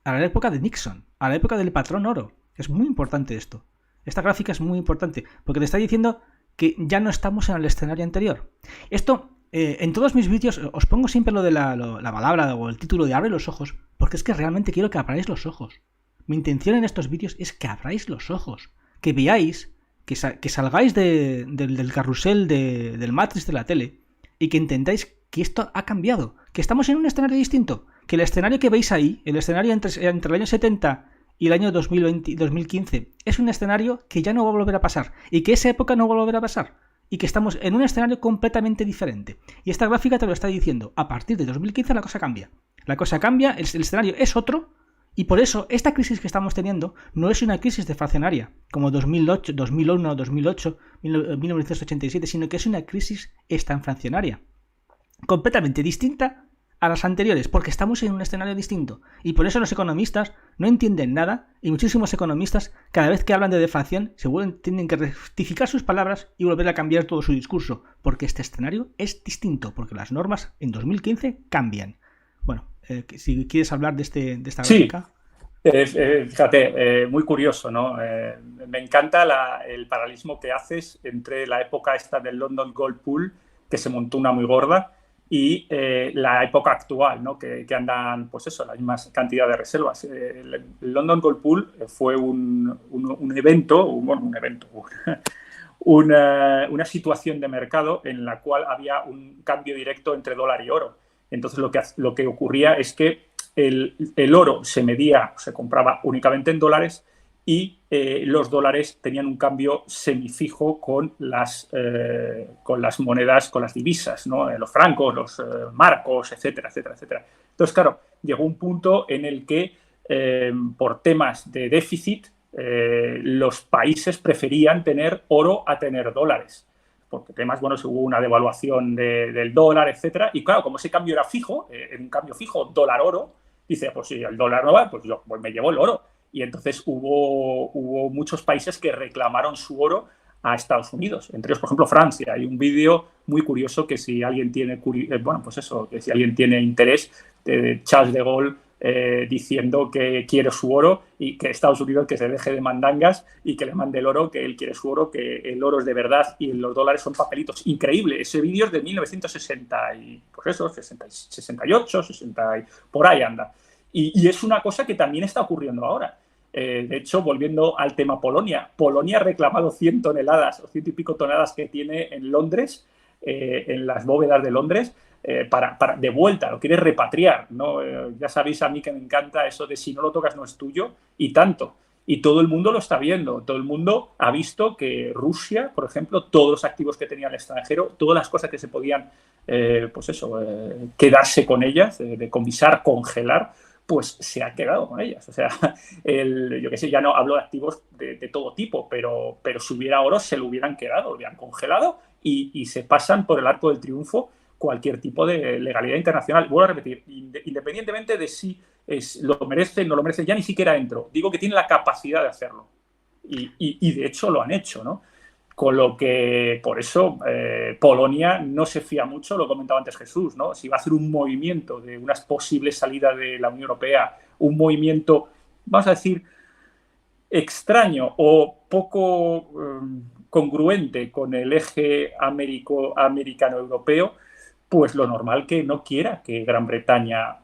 a la época de Nixon, a la época del patrón oro. Es muy importante esto. Esta gráfica es muy importante porque te está diciendo que ya no estamos en el escenario anterior. Esto, en todos mis vídeos, os pongo siempre lo de la palabra o el título de abre los ojos, porque es que realmente quiero que abráis los ojos. Mi intención en estos vídeos es que abráis los ojos, que veáis, que salgáis del carrusel del Matrix de la tele y que entendáis que esto ha cambiado, que estamos en un escenario distinto, que el escenario que veis ahí, el escenario entre el año 70 y el año 2015, es un escenario que ya no va a volver a pasar y que esa época no va a volver a pasar y que estamos en un escenario completamente diferente. Y esta gráfica te lo está diciendo, a partir de 2015 la cosa cambia. La cosa cambia, el escenario es otro y por eso esta crisis que estamos teniendo no es una crisis deflacionaria como 2008, 2001, 2008, 1987, sino que es una crisis estanflacionaria. Completamente distinta a las anteriores, porque estamos en un escenario distinto. Y por eso los economistas no entienden nada, y muchísimos economistas, cada vez que hablan de deflación, tienen que rectificar sus palabras y volver a cambiar todo su discurso, porque este escenario es distinto, porque las normas en 2015 cambian. Bueno, si quieres hablar de esta gráfica. Fíjate, muy curioso, ¿no? Me encanta el paralelismo que haces entre la época esta del London Gold Pool, que se montó una muy gorda, y la época actual, ¿no? Que andan, pues eso, la misma cantidad de reservas. El London Gold Pool fue un evento, una situación de mercado en la cual había un cambio directo entre dólar y oro. Entonces lo que ocurría es que el oro se compraba únicamente en dólares y los dólares tenían un cambio semifijo con las monedas, con las divisas, ¿no? Los francos, los marcos, etcétera, etcétera, etcétera. Entonces, claro, llegó un punto en el que por temas de déficit, los países preferían tener oro a tener dólares. Porque temas, bueno, hubo una devaluación del dólar, etcétera. Y claro, como ese cambio era fijo, en un cambio fijo, dólar-oro, dice, pues si el dólar no va, pues yo me llevo el oro. Y entonces hubo muchos países que reclamaron su oro a Estados Unidos, entre ellos, por ejemplo, Francia. Hay un vídeo muy curioso que si alguien tiene, que si alguien tiene interés, de Charles de Gaulle diciendo que quiere su oro y que Estados Unidos que se deje de mandangas y que le mande el oro, que él quiere su oro, que el oro es de verdad y los dólares son papelitos. Increíble. Ese vídeo es de 1960 y, pues eso, 68, 60, por ahí anda. Y es una cosa que también está ocurriendo ahora. De hecho, volviendo al tema Polonia, Polonia ha reclamado 100 toneladas o 100 y pico toneladas que tiene en Londres, en las bóvedas de Londres, para de vuelta, lo quiere repatriar, ¿no? Ya sabéis a mí que me encanta eso de si no lo tocas no es tuyo, y tanto. Y todo el mundo lo está viendo, todo el mundo ha visto que Rusia, por ejemplo, todos los activos que tenía en el extranjero, todas las cosas que se podían, quedarse con ellas, decomisar, congelar, pues se ha quedado con ellas. O sea, yo qué sé, ya no hablo de activos de todo tipo, pero si hubiera oro se lo hubieran quedado, lo hubieran congelado y se pasan por el arco del triunfo cualquier tipo de legalidad internacional. Vuelvo a repetir, independientemente de si lo merece, no lo merece, ya ni siquiera entro. Digo que tiene la capacidad de hacerlo. Y de hecho lo han hecho, ¿no? Con lo que, por eso, Polonia no se fía mucho, lo comentaba antes Jesús, ¿no? Si va a hacer un movimiento de unas posibles salidas de la Unión Europea, un movimiento, vamos a decir, extraño o poco congruente con el eje americano-europeo, pues lo normal que no quiera que Gran Bretaña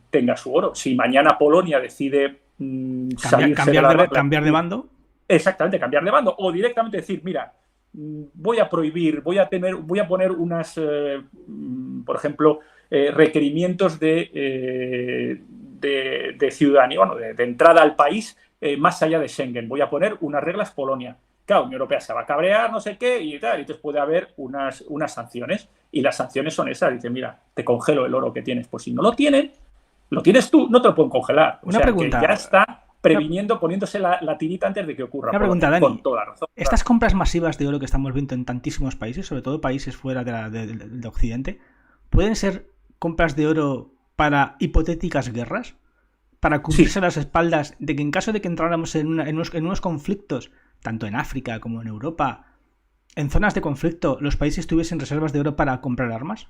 tenga su oro. Si mañana Polonia decide cambiar de bando. Exactamente, cambiar de bando. O directamente decir, mira, voy a prohibir, voy a poner unas, por ejemplo, requerimientos de ciudadanía, bueno, de entrada al país más allá de Schengen. Voy a poner unas reglas Polonia. Claro, la Unión Europea se va a cabrear, no sé qué, y tal, y entonces puede haber unas sanciones. Y las sanciones son esas. Dice, mira, te congelo el oro que tienes. Pues si no lo tienes tú, no te lo pueden congelar. Una pregunta. Que ya está previniendo, poniéndose la tirita antes de que ocurra. Una pregunta, Dani. Con toda razón. Estas compras masivas de oro que estamos viendo en tantísimos países, sobre todo países fuera de Occidente, ¿pueden ser compras de oro para hipotéticas guerras? Para cubrirse las espaldas de que en caso de que entráramos en unos conflictos, tanto en África como en Europa, en zonas de conflicto, los países tuviesen reservas de oro para comprar armas?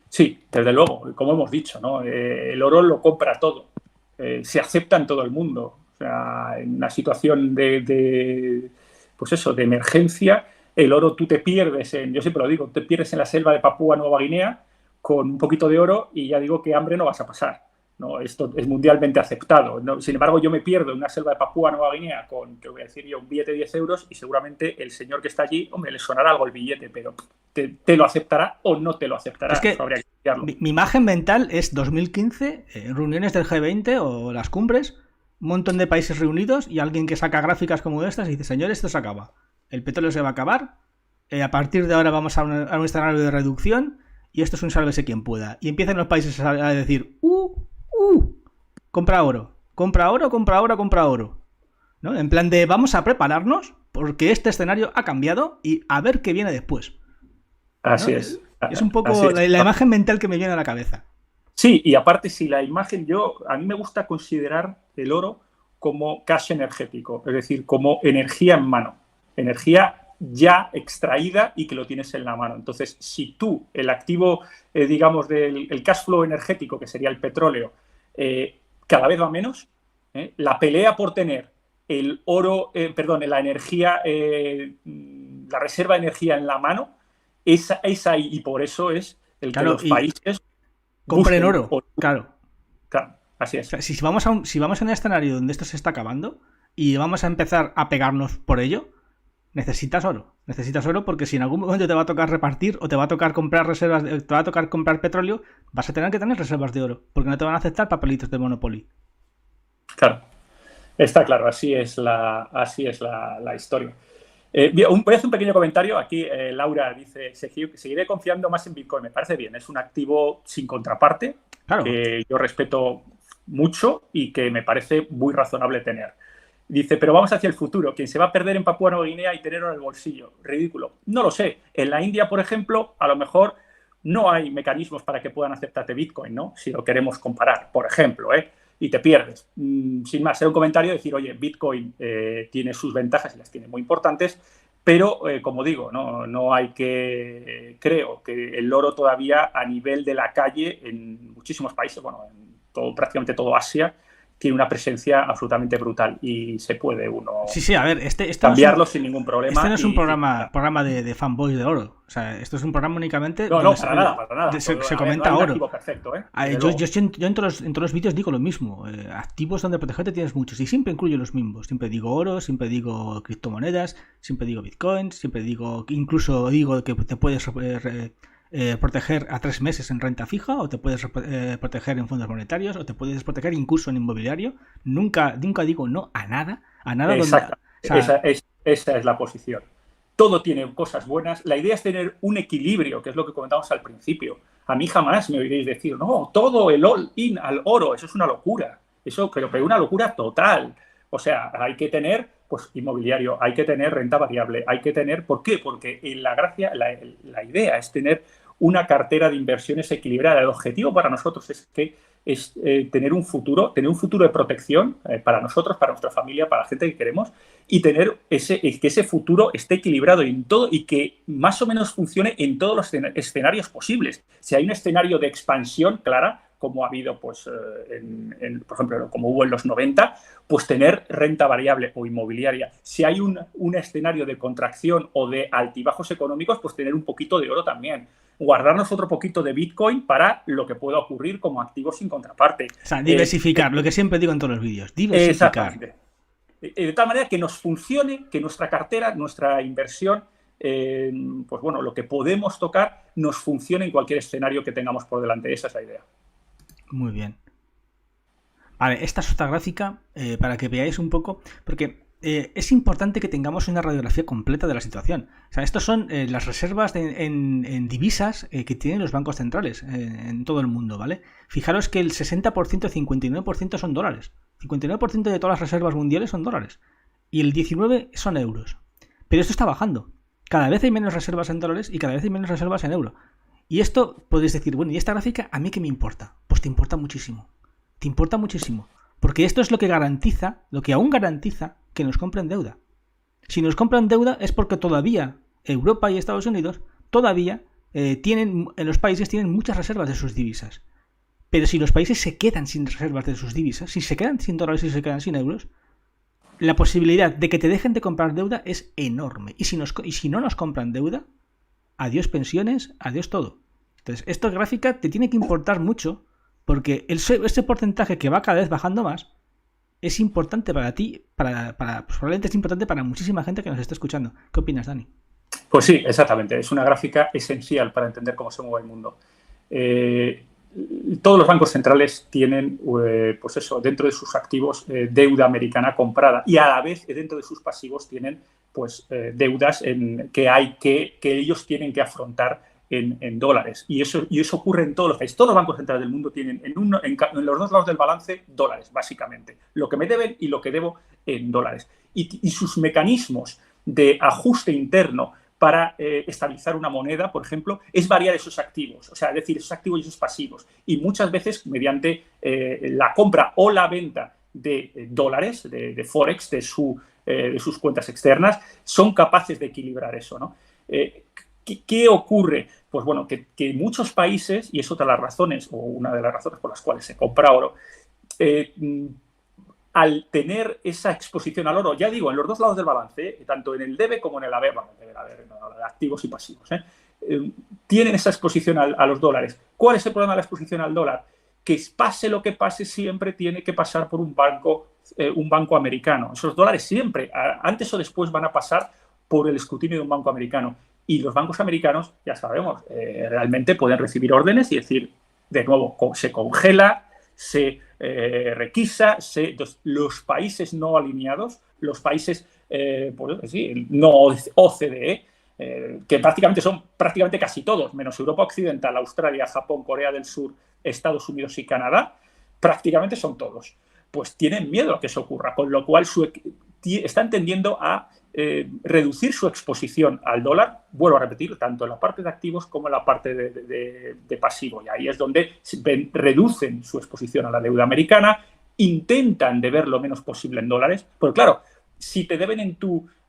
Sí, desde luego, como hemos dicho, ¿no? El oro lo compra todo. Se acepta en todo el mundo. O sea, en una situación de emergencia, el oro tú te pierdes yo siempre lo digo, te pierdes en la selva de Papúa Nueva Guinea con un poquito de oro y ya digo que hambre no vas a pasar. ¿No? Esto es mundialmente aceptado, ¿no? Sin embargo, yo me pierdo en una selva de Papúa Nueva Guinea con, que voy a decir yo, un billete de 10 euros y seguramente el señor que está allí, hombre, le sonará algo el billete, pero te lo aceptará o no te lo aceptará. Es que mi imagen mental es 2015, reuniones del G20 o las cumbres, un montón de países reunidos y alguien que saca gráficas como estas y dice, señores, esto se acaba. El petróleo se va a acabar, a partir de ahora vamos a un escenario de reducción y esto es un sálvese quien pueda. Y empiezan los países a decir, compra oro, compra oro, compra oro, compra oro, ¿no? En plan de vamos a prepararnos porque este escenario ha cambiado y a ver qué viene después, ¿no? Así es. Es un poco la imagen mental que me viene a la cabeza. Sí, y aparte si la imagen, a mí me gusta considerar el oro como cash energético, es decir, como energía en mano, energía ya extraída y que lo tienes en la mano. Entonces, si tú, el activo, digamos, del cash flow energético, que sería el petróleo, cada vez va menos, la pelea por tener el oro, la energía, la reserva de energía en la mano, es ahí, y por eso es el que los países compren oro. Claro, así es. O sea, si vamos a un escenario donde esto se está acabando y vamos a empezar a pegarnos por ello, necesitas oro porque si en algún momento te va a tocar repartir o te va a tocar comprar reservas, te va a tocar comprar petróleo, vas a tener que tener reservas de oro porque no te van a aceptar papelitos de Monopoly. Claro, está claro, así es la historia. Voy a hacer un pequeño comentario. Aquí Laura dice, seguiré confiando más en Bitcoin. Me parece bien, es un activo sin contraparte, claro, que yo respeto mucho y que me parece muy razonable tener. Dice, pero vamos hacia el futuro. ¿Quién se va a perder en Papúa Nueva Guinea y tenerlo en el bolsillo? Ridículo. No lo sé. En la India, por ejemplo, a lo mejor no hay mecanismos para que puedan aceptarte Bitcoin, ¿no? Si lo queremos comparar, por ejemplo, y te pierdes. Sin más, era un comentario de decir, oye, Bitcoin tiene sus ventajas y las tiene muy importantes, pero, como digo, no hay que... creo que el oro todavía a nivel de la calle en muchísimos países, bueno, en prácticamente todo Asia, tiene una presencia absolutamente brutal y se puede uno Sí, a ver, cambiarlo no es sin ningún problema. Este no es un programa de fanboys de oro. O sea, esto es un programa únicamente... No, para nada. Se comenta oro. Perfecto, Yo en todos los vídeos digo lo mismo. Activos donde protegerte tienes muchos y siempre incluyo los mismos. Siempre digo oro, siempre digo criptomonedas, siempre digo bitcoins, siempre digo... Incluso digo que te puedes... proteger a 3 meses en renta fija, o te puedes proteger en fondos monetarios, o te puedes proteger incluso en inmobiliario. Nunca digo no a nada. Exacto. Esa es la posición. Todo tiene cosas buenas. La idea es tener un equilibrio, que es lo que comentamos al principio. A mí jamás me oiréis decir, no, todo el all-in al oro, eso es una locura. Eso, pero una locura total. O sea, hay que tener pues inmobiliario, hay que tener renta variable, hay que tener... ¿Por qué? Porque la idea es tener una cartera de inversiones equilibrada. El objetivo para nosotros es tener un futuro de protección para nosotros, para nuestra familia, para la gente que queremos, y tener que ese futuro esté equilibrado en todo y que más o menos funcione en todos los escenarios posibles. Si hay un escenario de expansión clara, como ha habido, pues, por ejemplo, como hubo en los 90, pues tener renta variable o inmobiliaria. Si hay un escenario de contracción o de altibajos económicos, pues tener un poquito de oro también. Guardarnos otro poquito de Bitcoin para lo que pueda ocurrir como activo sin contraparte. O sea, diversificar, lo que siempre digo en todos los vídeos, diversificar. Exactamente. De tal manera que nos funcione, que nuestra cartera, nuestra inversión, pues bueno, lo que podemos tocar, nos funcione en cualquier escenario que tengamos por delante. Esa es la idea. Muy bien. Vale, esta es otra gráfica para que veáis un poco, porque es importante que tengamos una radiografía completa de la situación. O sea, estos son las reservas en divisas que tienen los bancos centrales en todo el mundo, ¿vale? Fijaros que el 60%, 59% son dólares. 59% de todas las reservas mundiales son dólares. Y el 19% son euros. Pero esto está bajando. Cada vez hay menos reservas en dólares y cada vez hay menos reservas en euro. Y esto podéis decir, bueno, ¿y esta gráfica a mí qué me importa? Pues te importa muchísimo. Te importa muchísimo. Porque esto es lo que garantiza, lo que aún garantiza que nos compren deuda. Si nos compran deuda es porque todavía Europa y Estados Unidos todavía en los países tienen muchas reservas de sus divisas. Pero si los países se quedan sin reservas de sus divisas, si se quedan sin dólares y se quedan sin euros, la posibilidad de que te dejen de comprar deuda es enorme. Y si no nos compran deuda, adiós pensiones, adiós todo. Entonces, esta gráfica te tiene que importar mucho porque ese porcentaje que va cada vez bajando más es importante para ti, pues probablemente es importante para muchísima gente que nos está escuchando. ¿Qué opinas, Dani? Pues sí, exactamente. Es una gráfica esencial para entender cómo se mueve el mundo. Todos los bancos centrales tienen, pues eso, dentro de sus activos deuda americana comprada y a la vez dentro de sus pasivos tienen pues deudas que ellos tienen que afrontar en dólares. Y eso ocurre en todos los países. Todos los bancos centrales del mundo tienen en los dos lados del balance dólares, básicamente. Lo que me deben y lo que debo en dólares. Y sus mecanismos de ajuste interno para estabilizar una moneda, por ejemplo, es variar esos activos, o sea, es decir, esos activos y esos pasivos. Y muchas veces, mediante la compra o la venta de dólares, de Forex, de sus cuentas externas, son capaces de equilibrar eso, ¿no? ¿Qué ocurre? Pues bueno, que muchos países, y es otra de las razones, o una de las razones por las cuales se compra oro, al tener esa exposición al oro, ya digo, en los dos lados del balance, tanto en el debe como en el haber, activos y pasivos, tienen esa exposición a los dólares. ¿Cuál es el problema de la exposición al dólar? Que pase lo que pase, siempre tiene que pasar por un banco americano. Esos dólares siempre, antes o después, van a pasar por el escrutinio de un banco americano. Y los bancos americanos, ya sabemos, realmente pueden recibir órdenes y decir, de nuevo, se congela, se requisa, los países no alineados, los países pues, sí, no OCDE, que prácticamente son casi todos, menos Europa Occidental, Australia, Japón, Corea del Sur, Estados Unidos y Canadá, prácticamente son todos, pues tienen miedo a que eso ocurra, con lo cual están tendiendo a reducir su exposición al dólar, vuelvo a repetir, tanto en la parte de activos como en la parte de pasivo. Y ahí es donde reducen su exposición a la deuda americana, intentan deber lo menos posible en dólares, porque claro, si te deben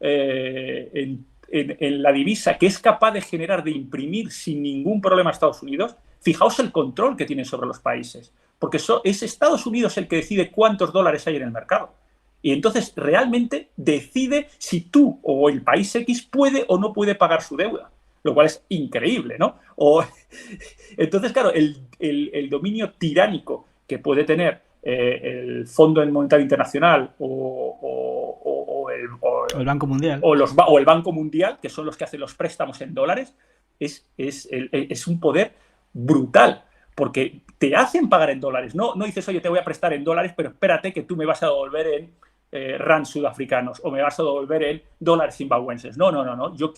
en la divisa que es capaz de generar, de imprimir sin ningún problema a Estados Unidos, fijaos el control que tienen sobre los países, porque es Estados Unidos el que decide cuántos dólares hay en el mercado. Y entonces realmente decide si tú o el país X puede o no puede pagar su deuda, lo cual es increíble, ¿no? Entonces, claro, el dominio tiránico que puede tener el Fondo Monetario Internacional o el Banco Mundial o el Banco Mundial, que son los que hacen los préstamos en dólares, es un poder brutal, porque te hacen pagar en dólares. No dices, oye, te voy a prestar en dólares, pero espérate que tú me vas a devolver en rands sudafricanos o me vas a devolver en dólares zimbabuenses. No. Yo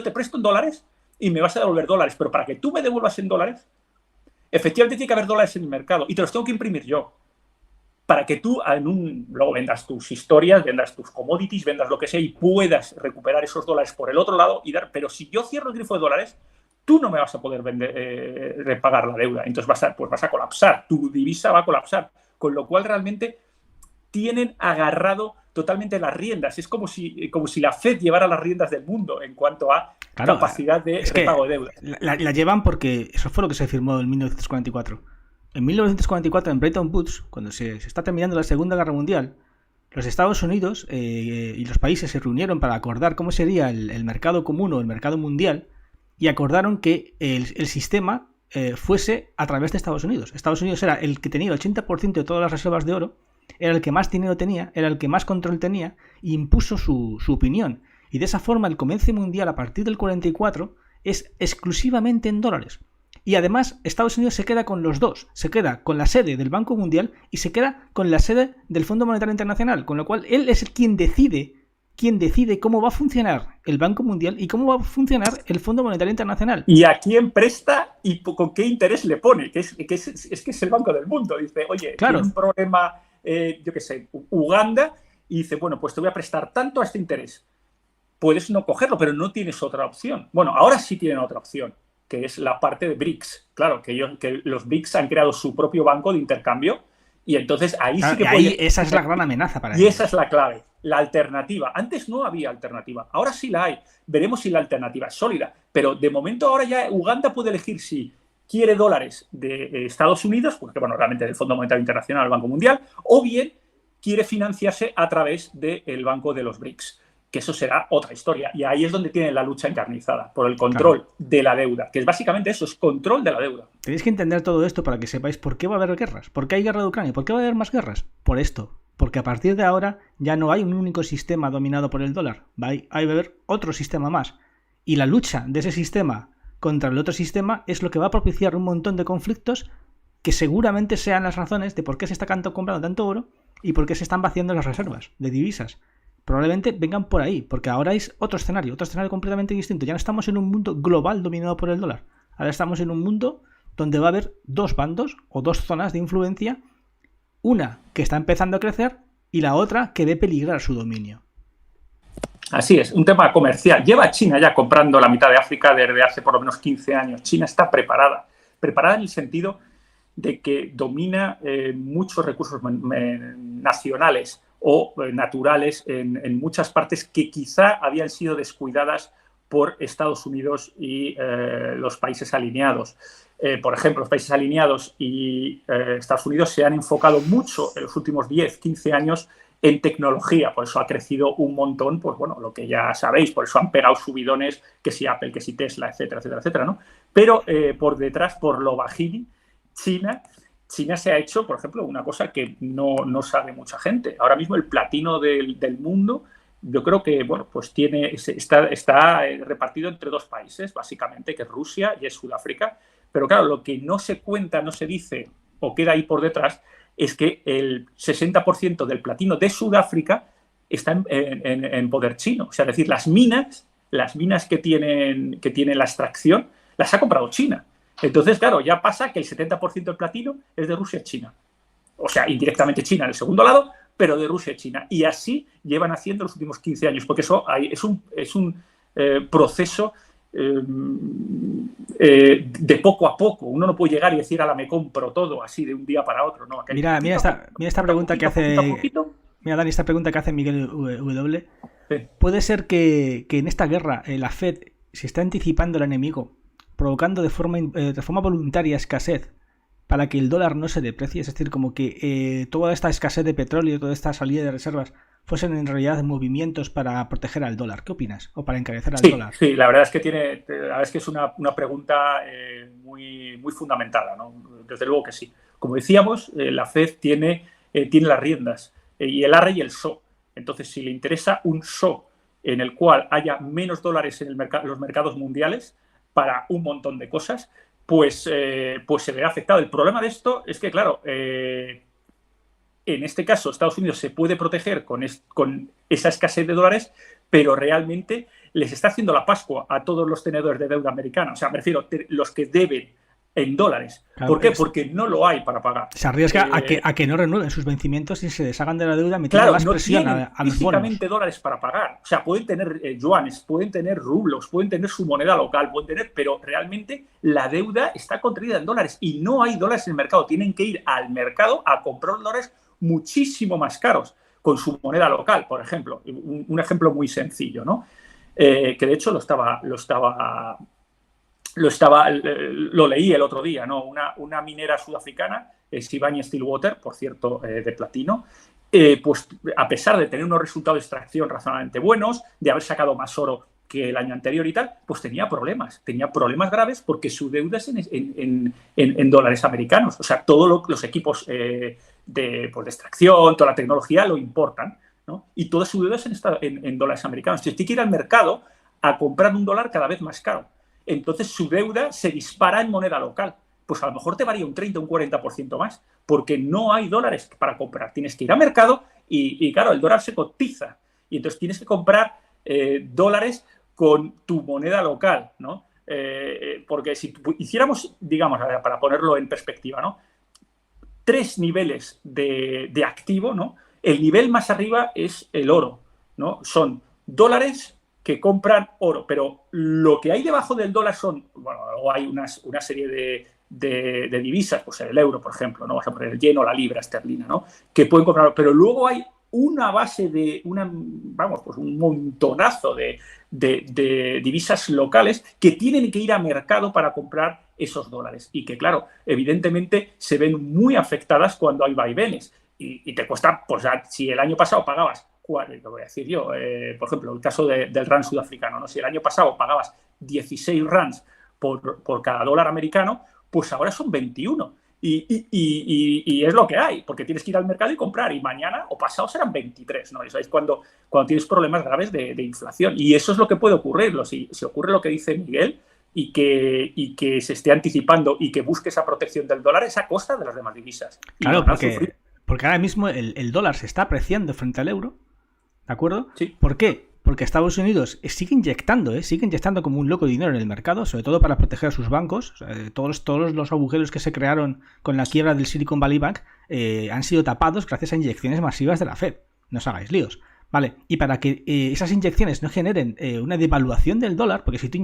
te presto en dólares y me vas a devolver dólares, pero para que tú me devuelvas en dólares, efectivamente tiene que haber dólares en el mercado y te los tengo que imprimir yo. Para que tú luego vendas tus historias, vendas tus commodities, vendas lo que sea y puedas recuperar esos dólares por el otro lado y dar. Pero si yo cierro el grifo de dólares, tú no me vas a poder repagar la deuda. Entonces vas a colapsar, tu divisa va a colapsar. Con lo cual realmente tienen agarrado totalmente las riendas. Es como si la Fed llevara las riendas del mundo en cuanto a capacidad de repago de deuda. La llevan porque eso fue lo que se firmó en 1944. En 1944, en Bretton Woods, cuando se está terminando la Segunda Guerra Mundial, los Estados Unidos y los países se reunieron para acordar cómo sería el mercado común o el mercado mundial y acordaron que el sistema fuese a través de Estados Unidos. Estados Unidos era el que tenía el 80% de todas las reservas de oro, era el que más dinero tenía, era el que más control tenía e impuso su opinión. Y de esa forma el comercio mundial a partir del 44 es exclusivamente en dólares. Y además Estados Unidos se queda con los dos, se queda con la sede del Banco Mundial y se queda con la sede del Fondo Monetario Internacional, con lo cual él es quien decide cómo va a funcionar el Banco Mundial y cómo va a funcionar el Fondo Monetario Internacional. Y a quién presta y con qué interés le pone, que es el Banco del Mundo. Dice, oye, claro, tiene un problema, yo qué sé, Uganda, y dice, bueno, pues te voy a prestar tanto a este interés. Puedes no cogerlo, pero no tienes otra opción. Bueno, ahora sí tienen otra opción, que es la parte de BRICS. Claro, que los BRICS han creado su propio banco de intercambio y entonces ahí sí que esa es la gran amenaza para ellos. ellos. Esa es la clave, la alternativa. Antes no había alternativa, ahora sí la hay. Veremos si la alternativa es sólida, pero de momento ahora ya Uganda puede elegir si quiere dólares de Estados Unidos, porque bueno, realmente del Fondo Monetario Internacional, el Banco Mundial, o bien quiere financiarse a través del banco de los BRICS. Que eso será otra historia. Y ahí es donde tienen la lucha encarnizada, por el control de la deuda, que es básicamente eso, es control de la deuda. Tenéis que entender todo esto para que sepáis por qué va a haber guerras, por qué hay guerra de Ucrania, por qué va a haber más guerras. Por esto, porque a partir de ahora ya no hay un único sistema dominado por el dólar, va a haber otro sistema más. Y la lucha de ese sistema contra el otro sistema es lo que va a propiciar un montón de conflictos que seguramente sean las razones de por qué se está comprando tanto oro y por qué se están vaciando las reservas de divisas. Probablemente vengan por ahí, porque ahora es otro escenario completamente distinto. Ya no estamos en un mundo global dominado por el dólar. Ahora estamos en un mundo donde va a haber dos bandos o dos zonas de influencia, una que está empezando a crecer y la otra que ve peligrar su dominio. Así es, un tema comercial. Lleva China ya comprando la mitad de África desde hace por lo menos 15 años. China está preparada en el sentido de que domina muchos recursos nacionales o naturales en muchas partes que quizá habían sido descuidadas por Estados Unidos y los países alineados. Por ejemplo, los países alineados y Estados Unidos se han enfocado mucho en los últimos 10, 15 años en tecnología, por eso ha crecido un montón, pues bueno, lo que ya sabéis, por eso han pegado subidones, que si Apple, que si Tesla, etcétera, etcétera, etcétera, ¿no? Pero por detrás, por lo bajín, China se ha hecho, por ejemplo, una cosa que no sabe mucha gente. Ahora mismo el platino del mundo, yo creo que bueno, pues está repartido entre dos países, básicamente, que es Rusia y es Sudáfrica. Pero claro, lo que no se cuenta, no se dice o queda ahí por detrás es que el 60% del platino de Sudáfrica está en poder chino. O sea, es decir, las minas que tienen la extracción las ha comprado China. Entonces, claro, ya pasa que el 70% del platino es de Rusia y China. o sea, indirectamente China en el segundo lado, pero de Rusia y China. Y así llevan haciendo los últimos 15 años, porque eso es un proceso de poco a poco. Uno no puede llegar y decir, ala, me compro todo así de un día para otro. No, mira esta pregunta que hace... Mira, Dani, esta pregunta que hace Miguel W. Sí. ¿Puede ser que en esta guerra la Fed se está anticipando al enemigo, provocando de forma voluntaria escasez para que el dólar no se deprecie? Es decir, como que toda esta escasez de petróleo, toda esta salida de reservas fuesen en realidad movimientos para proteger al dólar. ¿Qué opinas? ¿O para encarecer al dólar? Sí, la verdad es que es una pregunta muy fundamentada, ¿no? Desde luego que sí. Como decíamos, la Fed tiene las riendas, y el ARRE y el SO. Entonces, si le interesa un SO en el cual haya menos dólares en los mercados mundiales para un montón de cosas, pues se verá afectado. El problema de esto es que, claro, en este caso Estados Unidos se puede proteger con esa escasez de dólares, pero realmente les está haciendo la Pascua a todos los tenedores de deuda americana. O sea, me refiero los que deben en dólares. Claro, ¿por qué? Porque no lo hay para pagar. Se arriesga a que no renueven sus vencimientos y se deshagan de la deuda metiendo más presión a los bonos. Físicamente dólares para pagar. O sea, pueden tener yuanes, pueden tener rublos, pueden tener su moneda local, pero realmente la deuda está contraída en dólares y no hay dólares en el mercado. Tienen que ir al mercado a comprar dólares muchísimo más caros con su moneda local, por ejemplo. Un ejemplo muy sencillo, ¿no? Que de hecho lo leí el otro día, ¿no? Una minera sudafricana, Sibanye-Stillwater, por cierto, de platino, pues a pesar de tener unos resultados de extracción razonablemente buenos, de haber sacado más oro que el año anterior y tal, pues tenía problemas graves porque su deuda es en dólares americanos. O sea, todos los equipos de extracción, toda la tecnología lo importan, ¿no? Y toda su deuda es en dólares americanos. Entonces tiene que ir al mercado a comprar un dólar cada vez más caro. Entonces su deuda se dispara en moneda local. Pues a lo mejor te varía un 30 o un 40% más, porque no hay dólares para comprar. Tienes que ir al mercado y claro, el dólar se cotiza. Y entonces tienes que comprar dólares con tu moneda local, ¿no? Porque si hiciéramos, digamos, para ponerlo en perspectiva, ¿no? 3 niveles de activo, ¿no? El nivel más arriba es el oro, ¿no? Son dólares que compran oro, pero lo que hay debajo del dólar son, bueno, luego hay una serie de divisas, pues el euro, por ejemplo, ¿no? Vas a poner el yen o la libra esterlina, ¿no? Que pueden comprar, pero luego hay una base pues un montonazo de divisas locales que tienen que ir a mercado para comprar esos dólares y que, claro, evidentemente se ven muy afectadas cuando hay vaivenes y te cuesta, pues si el año pasado pagabas, lo voy a decir yo, por ejemplo, el caso del rand sudafricano, ¿no? Si el año pasado pagabas 16 rands por cada dólar americano, pues ahora son 21. Y es lo que hay, porque tienes que ir al mercado y comprar, y mañana o pasado serán 23, ¿no? Eso es cuando tienes problemas graves de inflación. Y eso es lo que puede ocurrir. Si ocurre lo que dice Miguel y que se esté anticipando y que busque esa protección del dólar, es a costa de las demás divisas. Claro, porque ahora mismo el dólar se está apreciando frente al euro, ¿de acuerdo? Sí. ¿Por qué? Porque Estados Unidos sigue inyectando como un loco dinero en el mercado, sobre todo para proteger a sus bancos. O sea, todos los agujeros que se crearon con la quiebra del Silicon Valley Bank han sido tapados gracias a inyecciones masivas de la Fed. No os hagáis líos. Vale, y para que esas inyecciones no generen una devaluación del dólar, porque si tú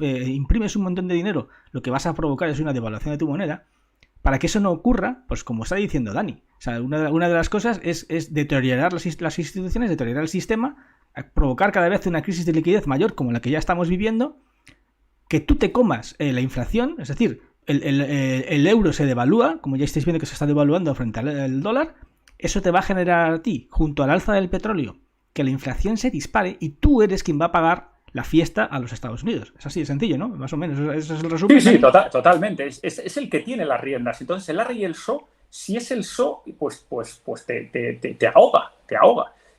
imprimes un montón de dinero, lo que vas a provocar es una devaluación de tu moneda. Para que eso no ocurra, pues como está diciendo Dani, o sea, una de las cosas es deteriorar las instituciones, deteriorar el sistema, provocar cada vez una crisis de liquidez mayor como la que ya estamos viviendo, que tú te comas la inflación, es decir, el euro se devalúa, como ya estáis viendo que se está devaluando frente al dólar, eso te va a generar a ti, junto al alza del petróleo, que la inflación se dispare y tú eres quien va a pagar la fiesta a los Estados Unidos. Es así de sencillo, ¿no? Más o menos, eso es el resumen. Sí, totalmente. Es el que tiene las riendas. Entonces, el ARRE y el SO, si es el SO, pues te ahoga.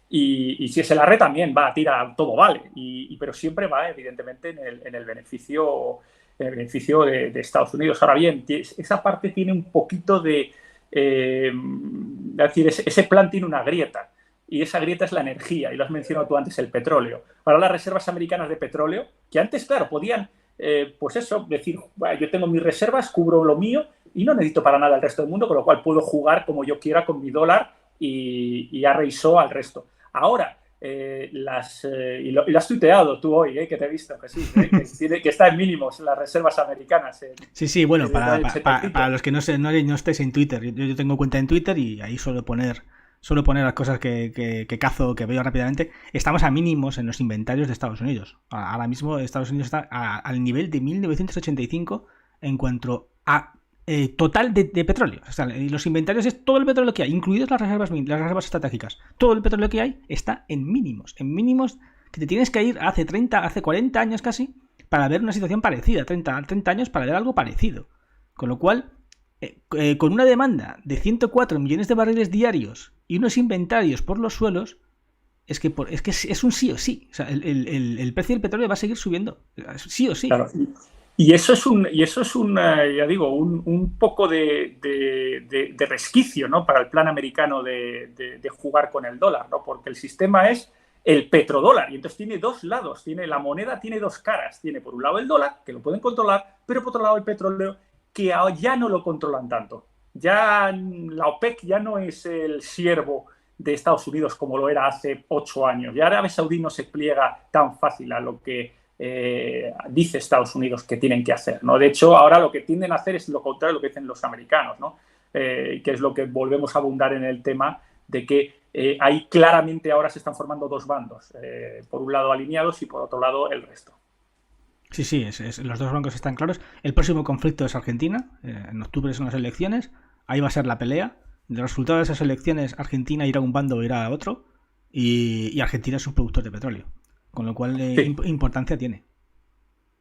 Y si es el ARRE también va a tirar, todo vale. Pero siempre va, evidentemente, en el beneficio de Estados Unidos. Ahora bien, esa parte tiene un poquito de... es decir, ese plan tiene una grieta. Y esa grieta es la energía, y lo has mencionado tú antes, el petróleo. Ahora las reservas americanas de petróleo, que antes, claro, podían, pues eso, decir, bueno, yo tengo mis reservas, cubro lo mío, y no necesito para nada el resto del mundo, con lo cual puedo jugar como yo quiera con mi dólar y arreisó al resto. Ahora, y lo has tuiteado tú hoy, que te he visto, Jesús, que está en mínimos las reservas americanas. Sí, bueno, para los que no estéis en Twitter, yo tengo cuenta en Twitter y ahí suelo poner las cosas que cazo, que veo rápidamente. Estamos a mínimos en los inventarios de Estados Unidos. Ahora mismo Estados Unidos está al nivel de 1985 en cuanto a total de petróleo. O sea, los inventarios es todo el petróleo que hay, incluidas las reservas estratégicas. Todo el petróleo que hay está en mínimos que te tienes que ir hace 40 años casi para ver una situación parecida, 30 años para ver algo parecido. Con lo cual, con una demanda de 104 millones de barriles diarios y unos inventarios por los suelos, es que es un sí o sí. O sea, el precio del petróleo va a seguir subiendo, sí o sí. Claro. Y eso es ya digo, un poco de resquicio, ¿no? Para el plan americano de jugar con el dólar, ¿no? Porque el sistema es el petrodólar y entonces tiene dos lados. La moneda tiene dos caras. Tiene por un lado el dólar, que lo pueden controlar, pero por otro lado el petróleo, que ya no lo controlan tanto. Ya la OPEC ya no es el siervo de Estados Unidos como lo era hace 8 años. Ya Arabia Saudí no se pliega tan fácil a lo que dice Estados Unidos que tienen que hacer, ¿no? De hecho, ahora lo que tienden a hacer es lo contrario de lo que dicen los americanos, ¿no? Que es lo que volvemos a abundar en el tema de que ahí claramente ahora se están formando dos bandos, por un lado alineados y por otro lado el resto. Sí, los dos bancos están claros. El próximo conflicto es Argentina. En octubre son las elecciones. Ahí va a ser la pelea. De los resultados de esas elecciones, Argentina irá a un bando o irá a otro. Y Argentina es un productor de petróleo. Con lo cual, sí, importancia tiene.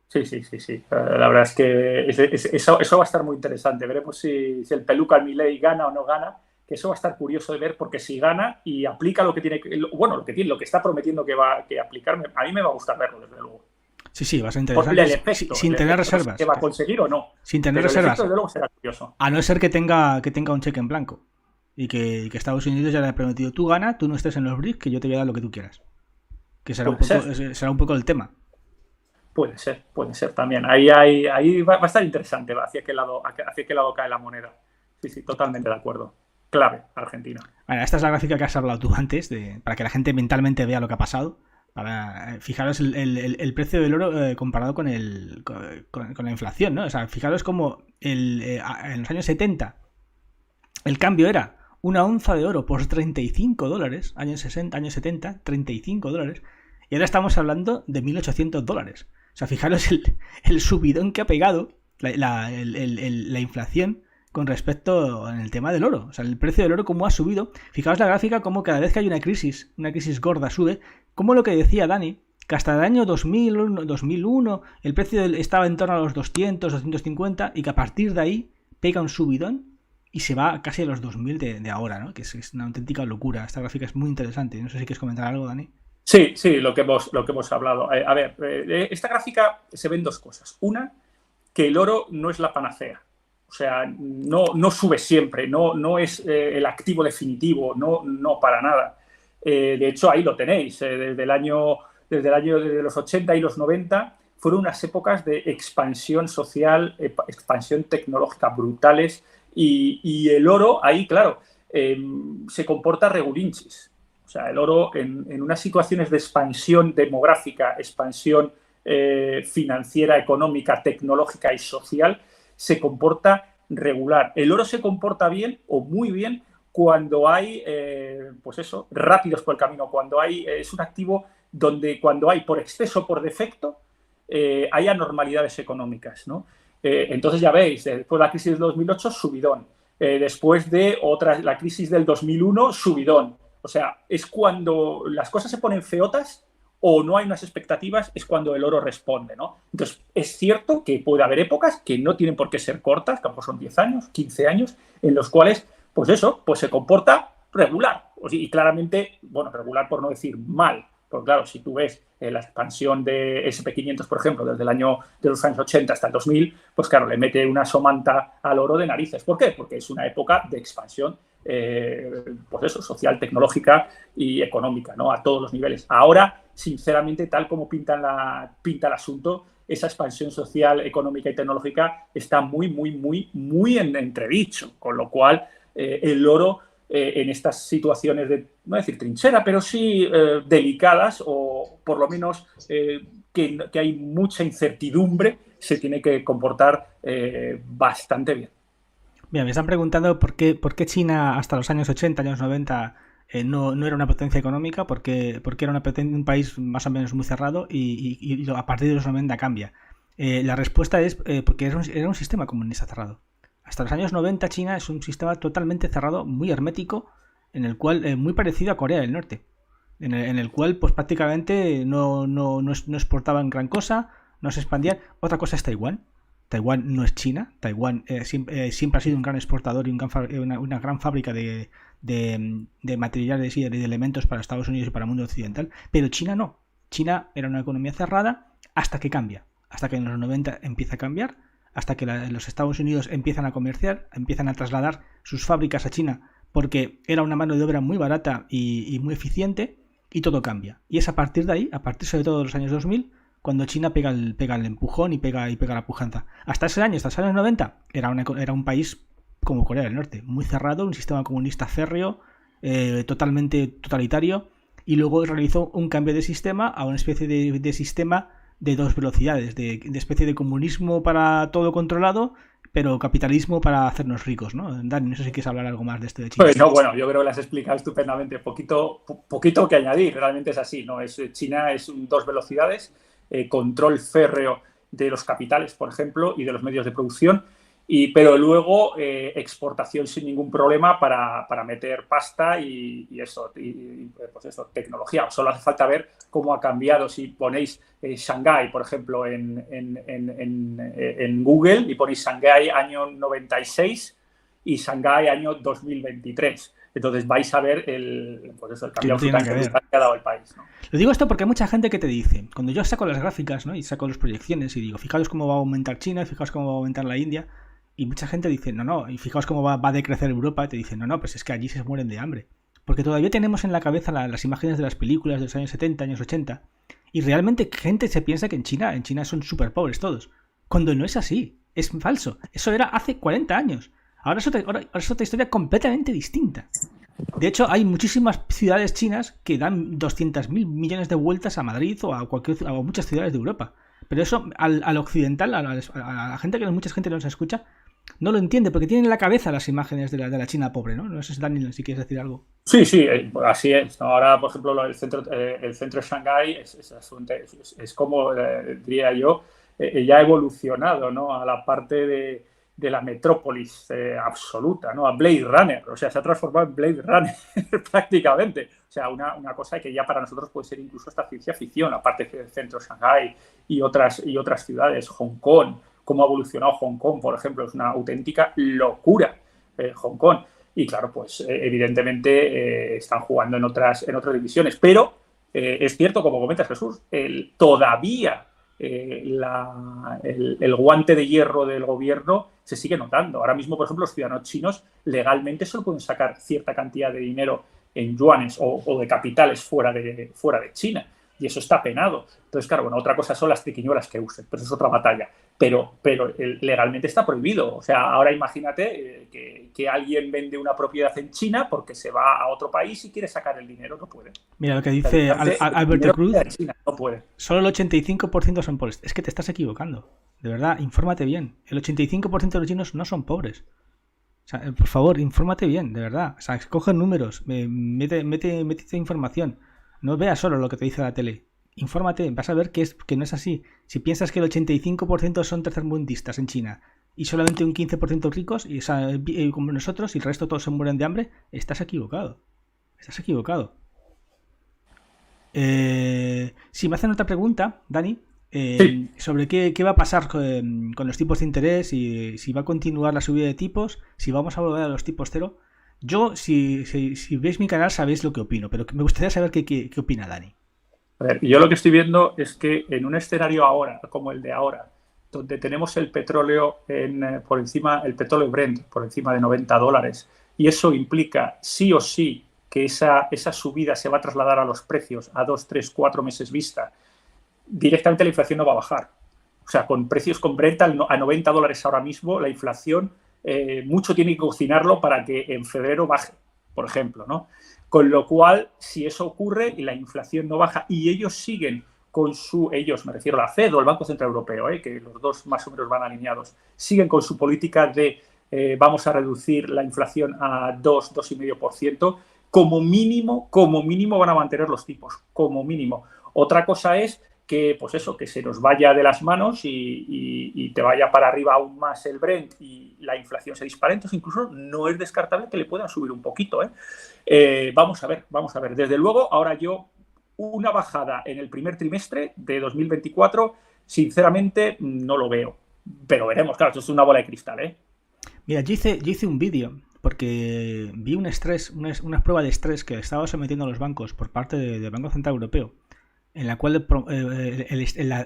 Sí. La verdad es que eso va a estar muy interesante. Veremos si el peluca al Milei gana o no gana. Que eso va a estar curioso de ver, porque si gana y aplica lo que tiene, lo que está prometiendo que aplicar, a mí me va a gustar verlo, desde luego. Sí, va a ser interesante. Sin tener reservas. ¿Que va a conseguir o no? Sin tener reservas. Desde luego será curioso. A no ser que tenga un cheque en blanco. Y que Estados Unidos ya le ha prometido, tú gana, tú no estés en los BRICS, que yo te voy a dar lo que tú quieras. Que será un poco el tema. Puede ser también. Ahí va a estar interesante, hacia qué lado cae la moneda. Sí, totalmente de acuerdo. Clave, Argentina. Bueno, esta es la gráfica que has hablado tú antes, para que la gente mentalmente vea lo que ha pasado. Fijaros el precio del oro comparado con la inflación, ¿no? O sea, fijaros como en los años 70 el cambio era una onza de oro por $35, años 60, años 70, $35, y ahora estamos hablando de $1.800. O sea, fijaros el subidón que ha pegado la inflación con respecto en el tema del oro. O sea, el precio del oro cómo ha subido. Fijaos la gráfica como cada vez que hay una crisis gorda sube, como lo que decía Dani, que hasta el año 2001 el precio estaba en torno a los 200, 250 y que a partir de ahí pega un subidón y se va casi a los 2000 de ahora, ¿no? Que es una auténtica locura. Esta gráfica es muy interesante. No sé si quieres comentar algo, Dani. Sí, lo que hemos hablado. A ver, esta gráfica se ven dos cosas. Una, que el oro no es la panacea. O sea, no sube siempre, no es el activo definitivo, no para nada. De hecho, ahí lo tenéis. Desde los 80 y los 90 fueron unas épocas de expansión social, expansión tecnológica brutales. Y el oro ahí, claro, se comporta regulinchis. O sea, el oro en unas situaciones de expansión demográfica, expansión financiera, económica, tecnológica y social, se comporta regular. El oro se comporta bien o muy bien cuando hay, rápidos por el camino, es un activo donde cuando hay por exceso o por defecto, hay anormalidades económicas, ¿no? Entonces ya veis, después de la crisis del 2008, subidón. Después de la crisis del 2001, subidón. O sea, es cuando las cosas se ponen feotas o no hay unas expectativas, es cuando el oro responde, ¿no? Entonces, es cierto que puede haber épocas que no tienen por qué ser cortas, que a lo mejor son 10 años, 15 años, en los cuales, pues se comporta regular. Y claramente, regular por no decir mal. Porque claro, si tú ves la expansión de SP500, por ejemplo, desde los años 80 hasta el 2000, pues claro, le mete una somanta al oro de narices. ¿Por qué? Porque es una época de expansión social, tecnológica y económica, ¿no? A todos los niveles. Ahora, sinceramente, tal como pinta el asunto, esa expansión social, económica y tecnológica está muy en entredicho, con lo cual el oro en estas situaciones de, no decir trinchera, pero sí delicadas o por lo menos que hay mucha incertidumbre, se tiene que comportar bastante bien. Mira, me están preguntando por qué China hasta los años 80, años 90 no era una potencia económica, porque era un país más o menos muy cerrado y a partir de los 90 cambia. La respuesta es porque era un sistema comunista cerrado. Hasta los años 90 China es un sistema totalmente cerrado, muy hermético, en el cual muy parecido a Corea del Norte, en el cual pues prácticamente no exportaban gran cosa, no se expandían. Otra cosa es Taiwán. Taiwán no es China. Taiwán siempre ha sido un gran exportador y una gran fábrica de materiales y de elementos para Estados Unidos y para el mundo occidental. Pero China no. China era una economía cerrada hasta que cambia. Hasta que en los 90 empieza a cambiar. Hasta que los Estados Unidos empiezan a comerciar, empiezan a trasladar sus fábricas a China porque era una mano de obra muy barata y muy eficiente, y todo cambia. Y es a partir de ahí, a partir sobre todo de los años 2000, cuando China pega el empujón y pega la pujanza. Hasta ese año, hasta los años 90, era un país como Corea del Norte, muy cerrado, un sistema comunista férreo, totalmente totalitario, y luego realizó un cambio de sistema a una especie de sistema de dos velocidades, de especie de comunismo para todo controlado, pero capitalismo para hacernos ricos, ¿no? Dani, no sé si quieres hablar algo más de esto de China. Pues no, bueno, yo creo que lo has explicado estupendamente. Poquito que añadir, realmente es así, ¿no? China es dos velocidades, control férreo de los capitales, por ejemplo, y de los medios de producción, pero luego exportación sin ningún problema para meter pasta y pues eso, tecnología. Solo hace falta ver cómo ha cambiado. Si ponéis Shanghái, por ejemplo, en Google, y ponéis Shanghái año 96 y Shanghái año 2023. Entonces vais a ver el cambio que ha dado el país, ¿no? Lo digo esto porque hay mucha gente que te dice, cuando yo saco las gráficas, ¿no?, y saco las proyecciones y digo, fijaos cómo va a aumentar China, fijaos cómo va a aumentar la India, y mucha gente dice, no, y fijaos cómo va a decrecer Europa, y te dicen, no, pues es que allí se mueren de hambre. Porque todavía tenemos en la cabeza las imágenes de las películas de los años 70, años 80, y realmente gente se piensa que en China son súper pobres todos, cuando no es así, es falso. Eso era hace 40 años. Ahora es otra historia completamente distinta. De hecho, hay muchísimas ciudades chinas que dan 200.000 millones de vueltas a Madrid o a muchas ciudades de Europa. Pero eso al occidental, a la gente mucha gente no nos escucha, no lo entiende, porque tiene en la cabeza las imágenes de la China pobre, ¿no? No sé, Daniel, si quieres decir algo. Sí, así es. Ahora, por ejemplo, el centro de Shanghái es como, diría yo, ya ha evolucionado, ¿no?, a la parte de la metrópolis absoluta, ¿no?, a Blade Runner. O sea, se ha transformado en Blade Runner prácticamente. O sea, una cosa que ya para nosotros puede ser incluso hasta ciencia ficción, aparte del centro de Shanghái y otras ciudades, Hong Kong. Cómo ha evolucionado Hong Kong, por ejemplo, es una auténtica locura Hong Kong. Y claro, pues evidentemente están jugando en otras divisiones. Pero es cierto, como comentas, Jesús, todavía el guante de hierro del gobierno se sigue notando. Ahora mismo, por ejemplo, los ciudadanos chinos legalmente solo pueden sacar cierta cantidad de dinero en yuanes o de capitales fuera de China. Y eso está penado. Entonces, claro, bueno, otra cosa son las triquiñuelas que usen, pero eso es otra batalla. Pero legalmente está prohibido. O sea, ahora imagínate que alguien vende una propiedad en China porque se va a otro país y quiere sacar el dinero. No puede. Mira lo que dice Alberto Cruz. China, no puede. Solo el 85% son pobres. Es que te estás equivocando. De verdad, infórmate bien. El 85% de los chinos no son pobres. O sea, por favor, infórmate bien, de verdad. O sea, coge números, mete información. No veas solo lo que te dice la tele. Infórmate, vas a ver que no es así. Si piensas que el 85% son tercermundistas en China y solamente un 15% ricos, como nosotros, y el resto todos se mueren de hambre, estás equivocado. Estás equivocado. Si me hacen otra pregunta, Dani, sí, sobre qué va a pasar con los tipos de interés y si va a continuar la subida de tipos, si vamos a volver a los tipos cero. Yo, si veis mi canal, sabéis lo que opino, pero me gustaría saber qué opina Dani. A ver, yo lo que estoy viendo es que en un escenario ahora, como el de ahora, donde tenemos el petróleo por encima, el petróleo Brent por encima de $90, y eso implica sí o sí que esa subida se va a trasladar a los precios a 2, 3, 4 meses vista, directamente la inflación no va a bajar. O sea, con precios con Brent a $90 ahora mismo, la inflación, mucho tiene que cocinarlo para que en febrero baje, por ejemplo, ¿no? Con lo cual, si eso ocurre y la inflación no baja y ellos siguen con ellos, me refiero a la Fed o el Banco Central Europeo, que los dos más o menos van alineados, siguen con su política de vamos a reducir la inflación a 2,5%, como mínimo van a mantener los tipos, como mínimo. Otra cosa es que, pues eso, que se nos vaya de las manos y te vaya para arriba aún más el Brent y la inflación se dispare, entonces incluso no es descartable que le puedan subir un poquito. Vamos a ver. Desde luego, ahora una bajada en el primer trimestre de 2024, sinceramente, no lo veo. Pero veremos, claro, esto es una bola de cristal, Mira, yo hice un vídeo porque vi una prueba de estrés que estaba sometiendo a los bancos por parte del Banco Central Europeo, en la cual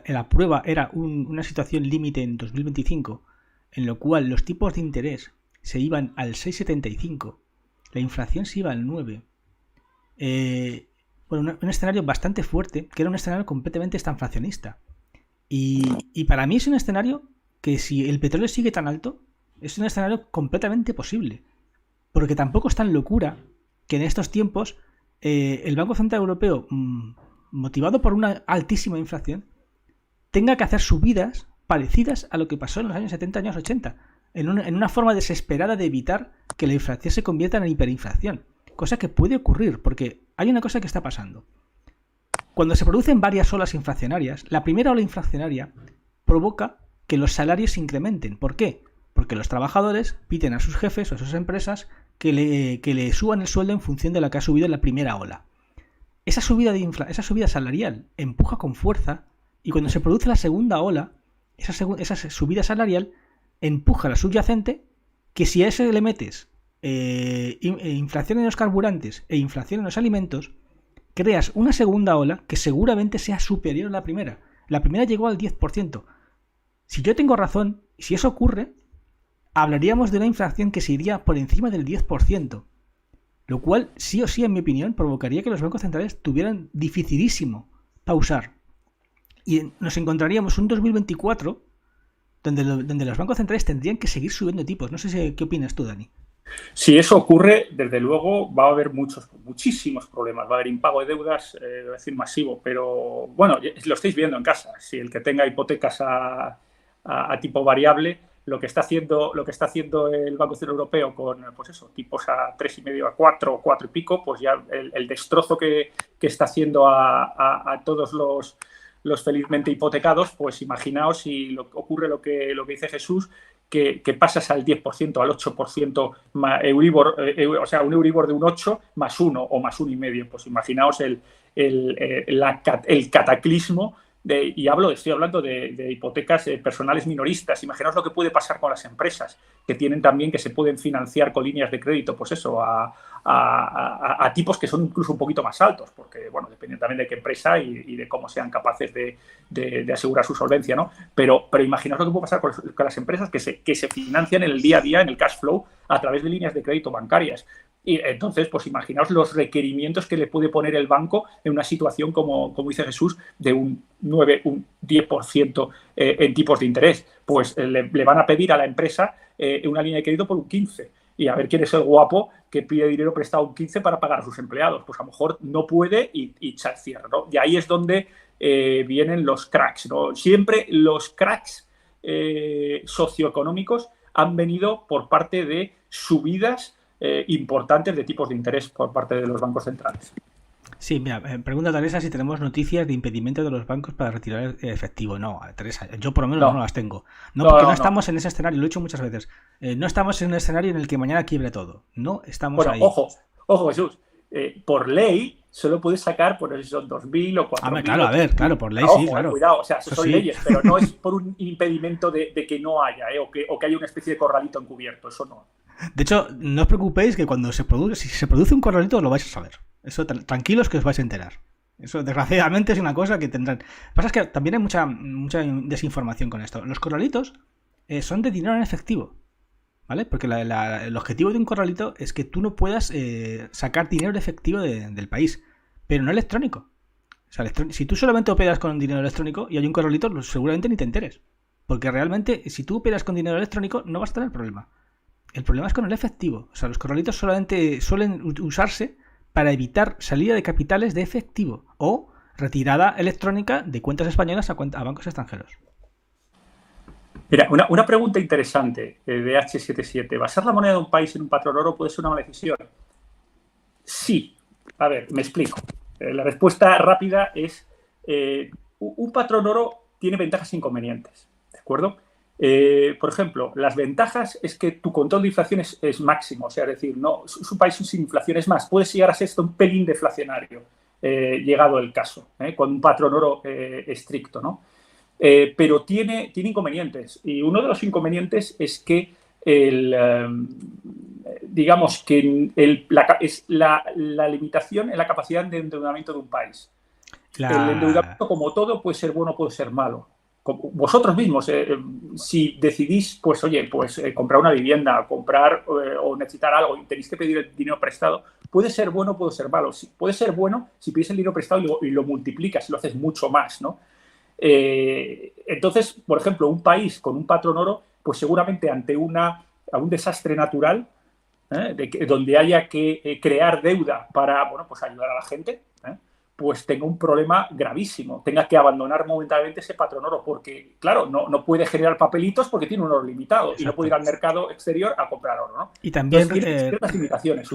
la prueba era una situación límite en 2025, en lo cual los tipos de interés se iban al 6,75, la inflación se iba al 9. Bueno, un escenario bastante fuerte, que era un escenario completamente estanflacionista. Y para mí es un escenario que, si el petróleo sigue tan alto, es un escenario completamente posible. Porque tampoco es tan locura que en estos tiempos el Banco Central Europeo, motivado por una altísima inflación, tenga que hacer subidas parecidas a lo que pasó en los años 70, años 80, en una forma desesperada de evitar que la inflación se convierta en hiperinflación. Cosa que puede ocurrir, porque hay una cosa que está pasando. Cuando se producen varias olas inflacionarias, la primera ola inflacionaria provoca que los salarios se incrementen. ¿Por qué? Porque los trabajadores piden a sus jefes o a sus empresas que le suban el sueldo en función de lo que ha subido en la primera ola. Esa subida salarial empuja con fuerza, y cuando se produce la segunda ola, esa subida salarial empuja a la subyacente, que si a ese le metes inflación en los carburantes e inflación en los alimentos, creas una segunda ola que seguramente sea superior a la primera. La primera llegó al 10%. Si yo tengo razón, y si eso ocurre, hablaríamos de una inflación que se iría por encima del 10%, lo cual, sí o sí, en mi opinión, provocaría que los bancos centrales tuvieran dificilísimo pausar. Y nos encontraríamos un 2024 donde los bancos centrales tendrían que seguir subiendo tipos. No sé qué opinas tú, Dani. Si eso ocurre, desde luego va a haber muchísimos problemas. Va a haber impago de deudas, es decir, masivo. Pero bueno, lo estáis viendo en casa. Si el que tenga hipotecas a tipo variable, lo que está haciendo el Banco Central Europeo con, pues eso, tipos a 3,5, a 4 o 4 y pico, pues ya el destrozo que está haciendo a todos los felizmente hipotecados, pues imaginaos si ocurre lo que dice Jesús, que pasas al 10%, al 8% Euribor, o sea, un Euribor de un 8 más 1 o más 1,5. Pues imaginaos el cataclismo. Estoy hablando de hipotecas personales minoristas. Imaginaos lo que puede pasar con las empresas, que tienen también, que se pueden financiar con líneas de crédito, pues eso, a tipos que son incluso un poquito más altos, porque, bueno, depende también de qué empresa y de cómo sean capaces de asegurar su solvencia, ¿no? Pero imaginaos lo que puede pasar con las empresas que se financian en el día a día, en el cash flow, a través de líneas de crédito bancarias. Y entonces, pues imaginaos los requerimientos que le puede poner el banco en una situación, como dice Jesús, de un 9, un 10% en tipos de interés. Pues le van a pedir a la empresa una línea de crédito por un 15%. Y a ver quién es el guapo que pide dinero prestado un 15% para pagar a sus empleados. Pues a lo mejor no puede y cierra, ¿no? Y ahí es donde vienen los cracks, ¿no? Siempre los cracks socioeconómicos han venido por parte de subidas importantes de tipos de interés por parte de los bancos centrales. Sí, mira, pregunta Teresa si tenemos noticias de impedimento de los bancos para retirar efectivo. No, Teresa, yo por lo menos no las tengo. Porque no estamos en ese escenario, lo he dicho muchas veces. No estamos en un escenario en el que mañana quiebre todo. No estamos ahí. Ojo, Jesús. Por ley solo puedes sacar, por eso son 2.000 o 4.000. Claro, por ley sí, claro. Cuidado, o sea, son leyes, pero no es por un impedimento de que no haya, o que haya una especie de corralito encubierto, eso no. De hecho, no os preocupéis que si se produce un corralito lo vais a saber. Eso, tranquilos que os vais a enterar. Eso, desgraciadamente, es una cosa que tendrán. Lo que pasa es que también hay mucha desinformación con esto. Los corralitos son de dinero en efectivo, ¿vale? Porque el objetivo de un corralito es que tú no puedas sacar dinero en efectivo del país, pero no electrónico. O sea, si tú solamente operas con dinero electrónico y hay un corralito, pues seguramente ni te enteres. Porque realmente, si tú operas con dinero electrónico, no vas a tener problema. El problema es con el efectivo. O sea, los corralitos solamente suelen usarse para evitar salida de capitales de efectivo o retirada electrónica de cuentas españolas a bancos extranjeros. Mira, una pregunta interesante de H77. ¿Basar la moneda de un país en un patrón oro puede ser una mala decisión? Sí. A ver, me explico. La respuesta rápida es un patrón oro tiene ventajas e inconvenientes. ¿De acuerdo? Por ejemplo, las ventajas es que tu control de inflación es máximo. O sea, es decir, no, es un país sin inflación. Es más, puedes llegar a ser esto un pelín deflacionario, llegado el caso, con un patrón oro estricto, ¿no? Pero tiene inconvenientes. Y uno de los inconvenientes es que digamos que es la limitación en la capacidad de endeudamiento de un país. El endeudamiento, como todo, puede ser bueno o puede ser malo. Vosotros mismos, si decidís, pues oye, comprar una vivienda, comprar o necesitar algo y tenéis que pedir el dinero prestado, puede ser bueno o puede ser malo. Puede ser bueno si pides el dinero prestado y lo multiplicas y lo haces mucho más, ¿no? Entonces, por ejemplo, un país con un patrón oro, pues seguramente ante un desastre natural, donde haya que crear deuda para, bueno, pues ayudar a la gente, pues tenga un problema gravísimo, tenga que abandonar momentáneamente ese patrón oro, porque, claro, no puede generar papelitos porque tiene un oro limitado. Exacto. Y no puede ir al mercado exterior a comprar oro, ¿no? Y también entonces, tiene ciertas limitaciones.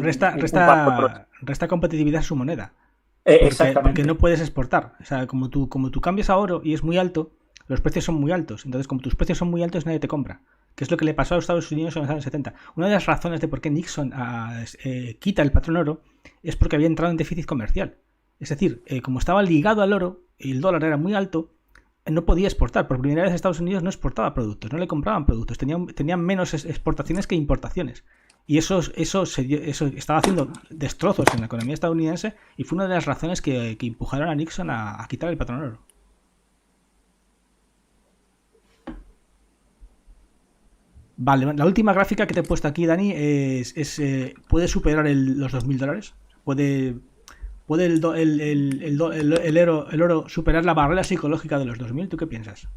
Resta competitividad a su moneda. Exactamente. Porque no puedes exportar. O sea, como tú cambias a oro y es muy alto, los precios son muy altos. Entonces, como tus precios son muy altos, nadie te compra. Que es lo que le pasó a los Estados Unidos en los años 70. Una de las razones de por qué Nixon quita el patrón oro es porque había entrado en déficit comercial. Es decir, como estaba ligado al oro y el dólar era muy alto, no podía exportar. Por primera vez Estados Unidos no exportaba productos, no le compraban productos. Tenían menos exportaciones que importaciones. Y eso estaba haciendo destrozos en la economía estadounidense y fue una de las razones que empujaron a Nixon a quitar el patrón oro. Vale, la última gráfica que te he puesto aquí, Dani, ¿puede superar los $2.000? ¿Puede el oro superar la barrera psicológica de los 2.000? ¿Tú qué piensas?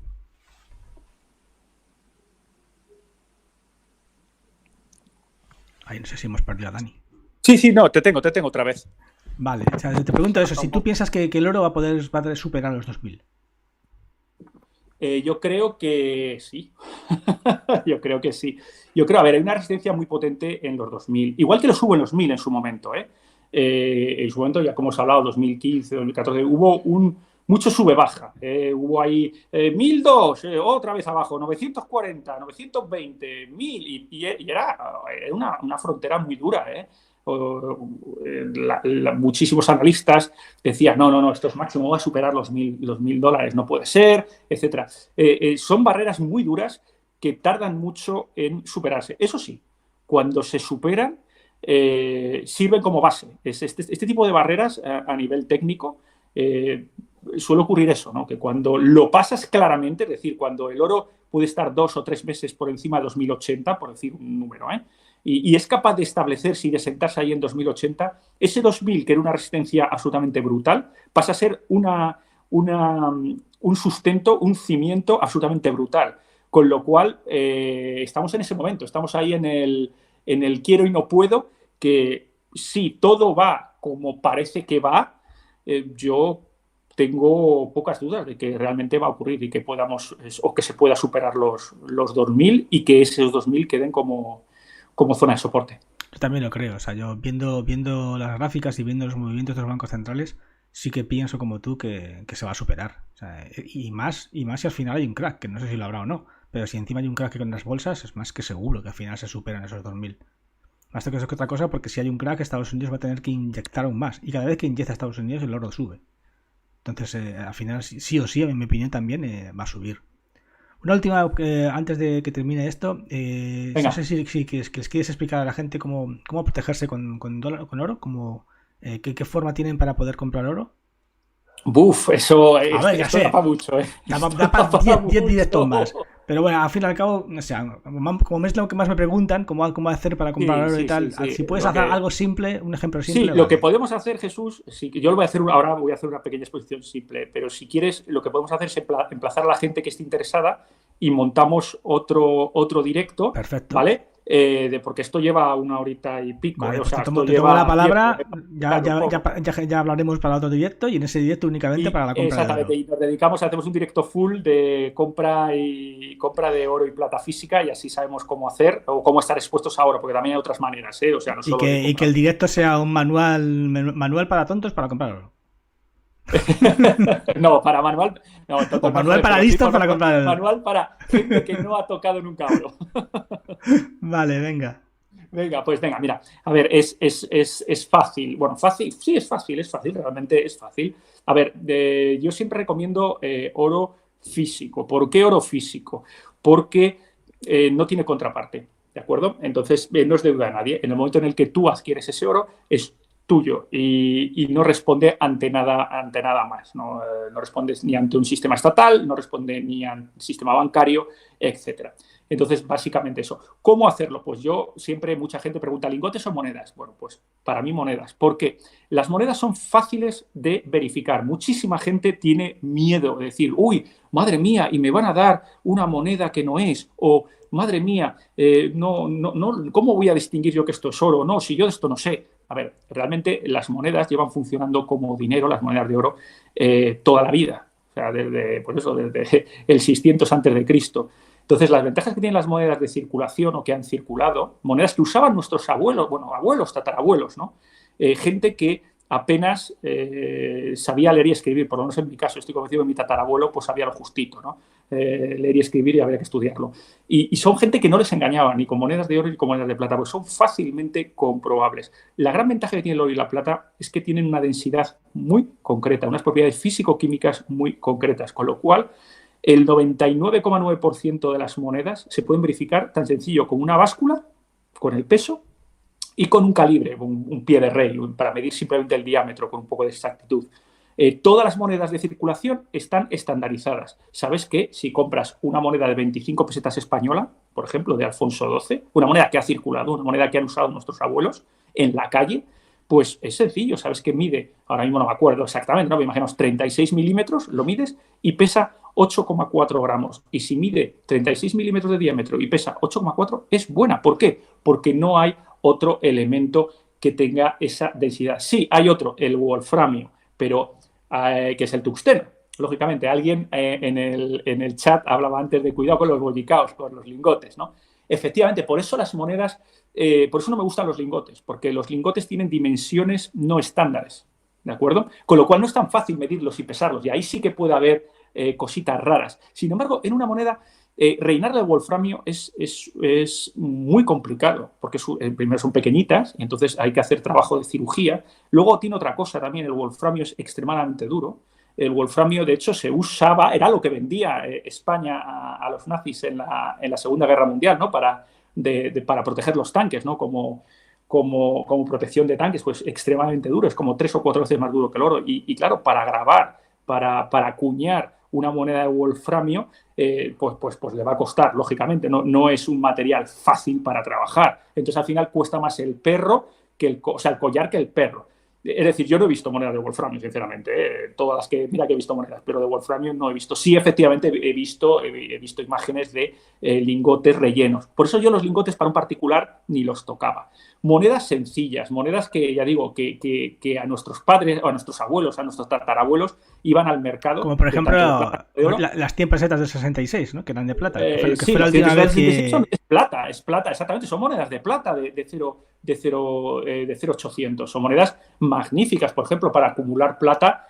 Ay, no sé si hemos perdido a Dani. Sí, no, te tengo otra vez. Vale, o sea, te pregunto eso, si tú piensas que el oro va a poder superar los 2.000. Yo creo que sí. Yo creo que sí. A ver, hay una resistencia muy potente en los 2.000. Igual que lo hubo en los 1.000 en su momento, en su momento, ya como hemos hablado, 2015, 2014, hubo mucho sube-baja. Hubo ahí 1.002, otra vez abajo, 940, 920, 1.000, y era una frontera muy dura, muchísimos analistas decían, no, esto es máximo, va a superar los $1.000, no puede ser, etcétera. Son barreras muy duras que tardan mucho en superarse. Eso sí, cuando se superan, sirven como base. Este tipo de barreras a nivel técnico suele ocurrir eso, ¿no? Que cuando lo pasas claramente, es decir, cuando el oro puede estar 2 o 3 meses por encima de 2080, por decir un número, y es capaz de establecerse y de sentarse ahí en 2080, ese 2000, que era una resistencia absolutamente brutal, pasa a ser un sustento, un cimiento absolutamente brutal. Con lo cual, estamos en ese momento, estamos ahí en el quiero y no puedo, que si todo va como parece que va, yo tengo pocas dudas de que realmente va a ocurrir y que podamos, o que se pueda superar los 2.000 y que esos 2.000 queden como zona de soporte. Yo también lo creo. O sea, yo viendo las gráficas y viendo los movimientos de los bancos centrales, sí que pienso como tú que se va a superar. O sea, y más si al final hay un crack, que no sé si lo habrá o no, pero si encima hay un crack con las bolsas, es más que seguro que al final se superan esos 2.000. Más que otra cosa, porque si hay un crack, Estados Unidos va a tener que inyectar aún más. Y cada vez que inyecta Estados Unidos, el oro sube. Entonces, al final, sí o sí, en mi opinión también va a subir. Una última, antes de que termine esto, no sé si les quieres explicar a la gente cómo protegerse con oro, qué forma tienen para poder comprar oro. Buf, eso da para mucho, Da para 10 directos más. Pero bueno, al fin y al cabo, no sé, como es lo que más me preguntan, cómo hacer para comprar oro y tal, si puedes hacer algo simple, un ejemplo simple. Sí, vale. Lo que podemos hacer, Jesús, yo lo voy a hacer ahora, voy a hacer una pequeña exposición simple, pero si quieres, lo que podemos hacer es emplazar a la gente que esté interesada y montamos otro directo. Perfecto. ¿Vale? Porque esto lleva 1 horita y pico. Vale, O pues sea, te tomo esto la lleva palabra, tiempo, ya hablaremos para otro directo y en ese directo únicamente para la compra de exactamente, oro. y nos dedicamos, hacemos un directo full de compra de oro y plata física y así sabemos cómo hacer o cómo estar expuestos a oro, porque también hay otras maneras, ¿eh? O sea, no Y solo de que comprar. el directo sea un manual para tontos para comprar oro. No, para manual, no, O entonces no manual para podemos ir listos por para comprar oro. manual para gente que no ha tocado nunca oro. Vale, venga. Venga, pues venga, mira, a ver, es fácil. Bueno, fácil, sí, es fácil, realmente es fácil. A ver, yo siempre recomiendo oro físico. ¿Por qué oro físico? Porque no tiene contraparte, ¿de acuerdo? Entonces, no es deuda de nadie. En el momento en el que tú adquieres ese oro, es tuyo y no responde ante nada más. No responde ni ante un sistema estatal, no responde ni ante un sistema bancario, etcétera. Entonces, básicamente eso. ¿Cómo hacerlo? Pues yo siempre, mucha gente pregunta, ¿lingotes o monedas? Bueno, pues para mí monedas. Porque las monedas son fáciles de verificar. Muchísima gente tiene miedo de decir, uy, madre mía, y me van a dar una moneda que no es, o madre mía, ¿cómo voy a distinguir yo que esto es oro? No, si yo de esto no sé. A ver, realmente las monedas llevan funcionando como dinero, las monedas de oro, toda la vida. O sea, desde el 600 antes de Cristo. Entonces, las ventajas que tienen las monedas de circulación o que han circulado, monedas que usaban nuestros abuelos, bueno, abuelos, tatarabuelos, ¿no? Gente que apenas sabía leer y escribir, por lo menos en mi caso, estoy convencido que mi tatarabuelo pues sabía lo justito, ¿no? Leer y escribir y habría que estudiarlo. Y son gente que no les engañaba ni con monedas de oro ni con monedas de plata, pues son fácilmente comprobables. La gran ventaja que tiene el oro y la plata es que tienen una densidad muy concreta, unas propiedades físico-químicas muy concretas, con lo cual el 99,9% de las monedas se pueden verificar tan sencillo como una báscula, con el peso, y con un calibre, un pie de rey, para medir simplemente el diámetro con un poco de exactitud. Todas las monedas de circulación están estandarizadas. Sabes que si compras una moneda de 25 pesetas española, por ejemplo, de Alfonso XII, una moneda que ha circulado, una moneda que han usado nuestros abuelos en la calle, pues es sencillo, sabes que mide, ahora mismo no me acuerdo exactamente, ¿no? Me imagino 36 milímetros, lo mides y pesa 8,4 gramos. Y si mide 36 milímetros de diámetro y pesa 8,4, es buena. ¿Por qué? Porque no hay otro elemento que tenga esa densidad. Sí, hay otro, el wolframio, pero que es el tuxteno. Lógicamente, alguien en el chat hablaba antes de cuidado con los bollicaos, con los lingotes, ¿no? Efectivamente, por eso las monedas, por eso no me gustan los lingotes, porque los lingotes tienen dimensiones no estándares, ¿de acuerdo? Con lo cual no es tan fácil medirlos y pesarlos, y ahí sí que puede haber cositas raras. Sin embargo, en una moneda, rellenarla de wolframio es muy complicado, porque primero son pequeñitas, y entonces hay que hacer trabajo de cirugía. Luego tiene otra cosa también, el wolframio es extremadamente duro. El wolframio, de hecho, se usaba, era lo que vendía España a los nazis en la Segunda Guerra Mundial, ¿no? Para proteger los tanques, ¿no? Como protección de tanques, pues extremadamente duro, es como 3 o 4 veces más duro que el oro. Y claro, para grabar, para acuñar una moneda de wolframio, pues le va a costar, lógicamente, no es un material fácil para trabajar. Entonces, al final, cuesta más el collar que el perro. Es decir, yo no he visto monedas de wolframio, sinceramente. Todas las que, mira que he visto monedas, pero de wolframio no he visto. Sí, efectivamente, he visto imágenes de lingotes rellenos. Por eso yo los lingotes para un particular ni los tocaba. Monedas sencillas, monedas que, ya digo, que a nuestros padres, o a nuestros abuelos, a nuestros tatarabuelos, iban al mercado. Como por ejemplo las 100 pesetas de 66, ¿no? Que eran de plata. Sí, las 100 pesetas de 66 es plata, exactamente. Son monedas de plata de 0,800. Son monedas magníficas, por ejemplo, para acumular plata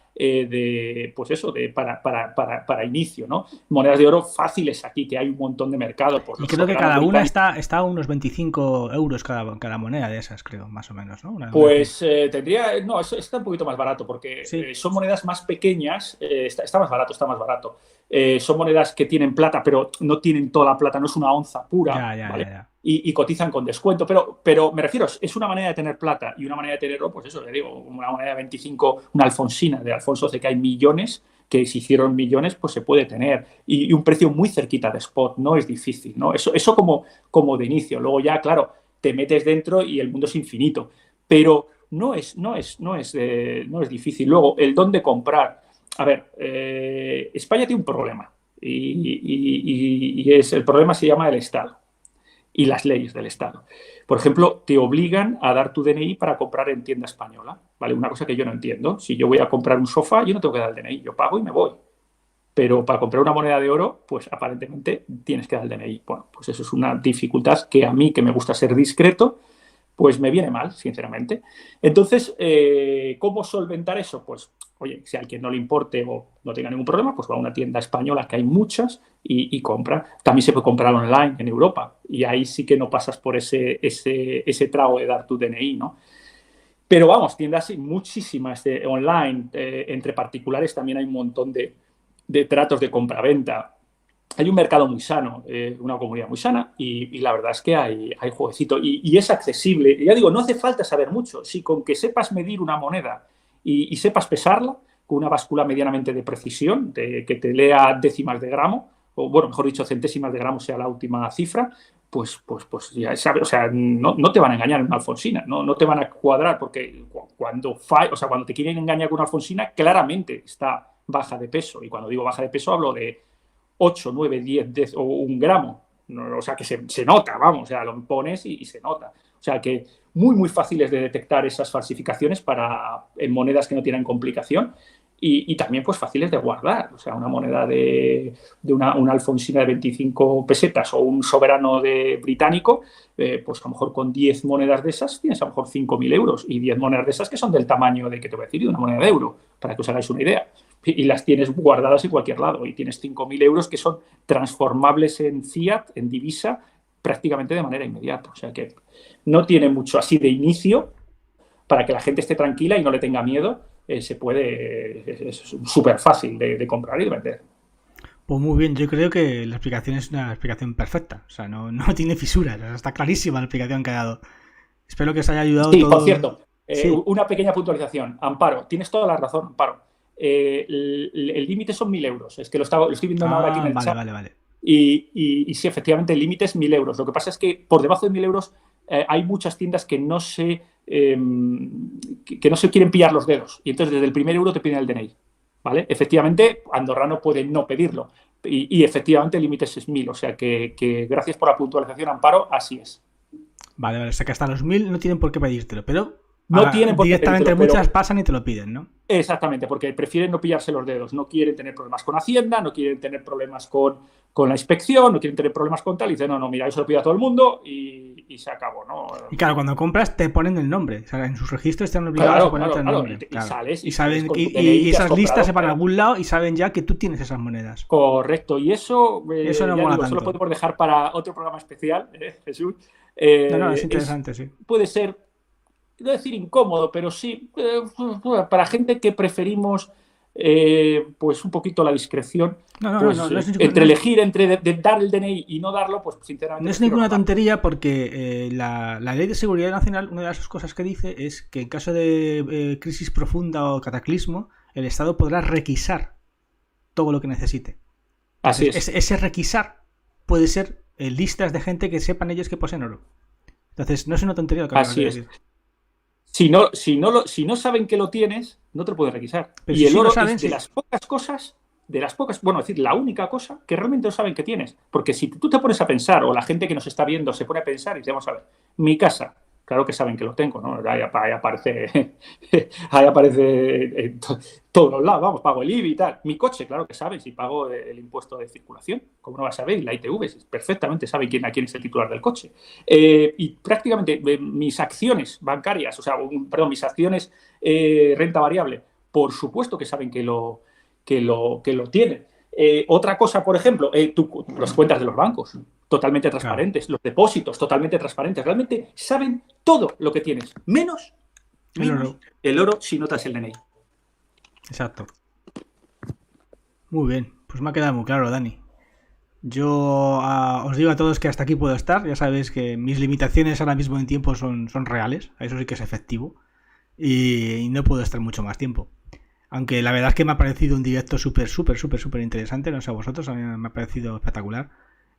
para inicio, ¿no? Monedas de oro fáciles aquí, que hay un montón de mercado. Y creo que cada una está a unos 25 euros cada moneda de esas, creo, más o menos, ¿no? Está un poquito más barato, porque sí, son monedas más pequeñas, está más barato. Son monedas que tienen plata, pero no tienen toda la plata, no es una onza pura, ¿vale? Ya. Y cotizan con descuento, pero me refiero, es una manera de tener plata y una manera de tener oro, pues eso, le digo, una moneda de 25, una alfonsina de Alfonso XII, que hay millones, que si hicieron millones, pues se puede tener. Y un precio muy cerquita de spot, no es difícil, ¿no? Eso como de inicio. Luego ya, claro, te metes dentro y el mundo es infinito. Pero no es difícil. Luego, el dónde comprar. A ver, España tiene un problema. El problema se llama el Estado y las leyes del Estado. Por ejemplo, te obligan a dar tu DNI para comprar en tienda española, ¿vale? Una cosa que yo no entiendo. Si yo voy a comprar un sofá, yo no tengo que dar el DNI, yo pago y me voy. Pero para comprar una moneda de oro, pues aparentemente tienes que dar el DNI. Bueno, pues eso es una dificultad que a mí, que me gusta ser discreto, pues me viene mal, sinceramente. Entonces, ¿cómo solventar eso? Pues, oye, si a alguien no le importe o no tenga ningún problema, pues va a una tienda española, que hay muchas, y compra. También se puede comprar online en Europa, y ahí sí que no pasas por ese trago de dar tu DNI, ¿no? Pero vamos, tiendas muchísimas online, entre particulares también hay un montón de tratos de compra-venta. Hay un mercado muy sano, una comunidad muy sana, y la verdad es que hay jueguecito y es accesible. Y ya digo, no hace falta saber mucho. Si con que sepas medir una moneda y sepas pesarla, con una báscula medianamente de precisión, que te lea décimas de gramo, o bueno, mejor dicho, centésimas de gramo sea la última cifra, pues ya sabes, o sea, no te van a engañar en una alfonsina, no te van a cuadrar, porque cuando te quieren engañar con una alfonsina, claramente está baja de peso. Y cuando digo baja de peso, hablo de 8, 9, 10 o 1 gramo. No, o sea, que se nota, vamos, o sea, lo pones y se nota. O sea, que muy fáciles de detectar esas falsificaciones en monedas que no tienen complicación y también pues fáciles de guardar. O sea, una moneda de una alfonsina de 25 pesetas o un soberano británico, pues a lo mejor con 10 monedas de esas tienes a lo mejor 5.000 euros y 10 monedas de esas que son del tamaño de, ¿qué te voy a decir?, de una moneda de euro, para que os hagáis una idea. Y las tienes guardadas en cualquier lado y tienes 5.000 euros que son transformables en fiat, en divisa, prácticamente de manera inmediata. O sea que no tiene mucho así de inicio. Para que la gente esté tranquila y no le tenga miedo, es súper fácil de comprar y de vender. Pues muy bien, yo creo que la explicación es una explicación perfecta. O sea, no tiene fisuras, está clarísima la explicación que ha dado. Espero que os haya ayudado. Sí, todo. Por cierto, sí. Una pequeña puntualización. Amparo, tienes toda la razón, Amparo. El límite son 1.000 euros. Es que lo estoy viendo ahora aquí en el chat. Vale. Y sí, efectivamente, el límite es 1.000 euros. Lo que pasa es que por debajo de 1.000 euros hay muchas tiendas que no se quieren pillar los dedos. Y entonces desde el primer euro te piden el DNI. ¿Vale? Efectivamente, Andorrano puede no pedirlo. Y efectivamente el límite es 1.000. O sea que gracias por la puntualización, Amparo. Así es. Vale, o sea que hasta los 1.000 no tienen por qué pedírtelo, pero no tienen por qué directamente pedírtelo, muchas pasan y te lo piden, ¿no? Exactamente, porque prefieren no pillarse los dedos, no quieren tener problemas con Hacienda, no quieren tener problemas con la inspección, no quieren tener problemas con tal, y dicen, no, mira, eso lo pido a todo el mundo y se acabó, ¿no? Y claro, cuando compras te ponen el nombre, o sea, en sus registros están obligados a ponerte el nombre. Y saben, y esas listas se van a algún lado y saben ya que tú tienes esas monedas. Correcto, y eso no mola tanto. Eso lo podemos dejar para otro programa especial, Jesús. No, es interesante, sí. Puede ser, no decir incómodo, pero sí, para gente que preferimos pues un poquito la discreción, entre elegir entre dar el DNI y no darlo, pues sinceramente... No es ninguna tontería, porque la Ley de Seguridad Nacional, una de las cosas que dice es que en caso de crisis profunda o cataclismo, el Estado podrá requisar todo lo que necesite. Así es. Ese requisar puede ser listas de gente que sepan ellos que poseen oro. Entonces, no es una tontería lo que Así es. Si no saben que lo tienes, no te lo pueden requisar. Pero y el oro saben, es de las pocas, bueno, es decir, la única cosa que realmente no saben que tienes. Porque si tú te pones a pensar, o la gente que nos está viendo se pone a pensar y dice, vamos a ver, mi casa, claro que saben que lo tengo, ¿no? Ahí aparece en todos los lados, vamos, pago el IBI y tal. Mi coche, claro que saben, si pago el impuesto de circulación, ¿cómo no vas a saber? Y la ITV, perfectamente saben quién es el titular del coche. Y prácticamente mis acciones bancarias, mis acciones renta variable, por supuesto que saben que lo tienen. Otra cosa, por ejemplo, las cuentas de los bancos, totalmente transparentes, claro. Los depósitos, totalmente transparentes. Realmente saben todo lo que tienes, menos el oro si notas el DNI. Exacto. Muy bien, pues me ha quedado muy claro, Dani. Yo os digo a todos que hasta aquí puedo estar. Ya sabéis que mis limitaciones ahora mismo en tiempo son reales. Eso sí que es efectivo. Y no puedo estar mucho más tiempo. Aunque la verdad es que me ha parecido un directo súper interesante. No sé a vosotros, a mí me ha parecido espectacular.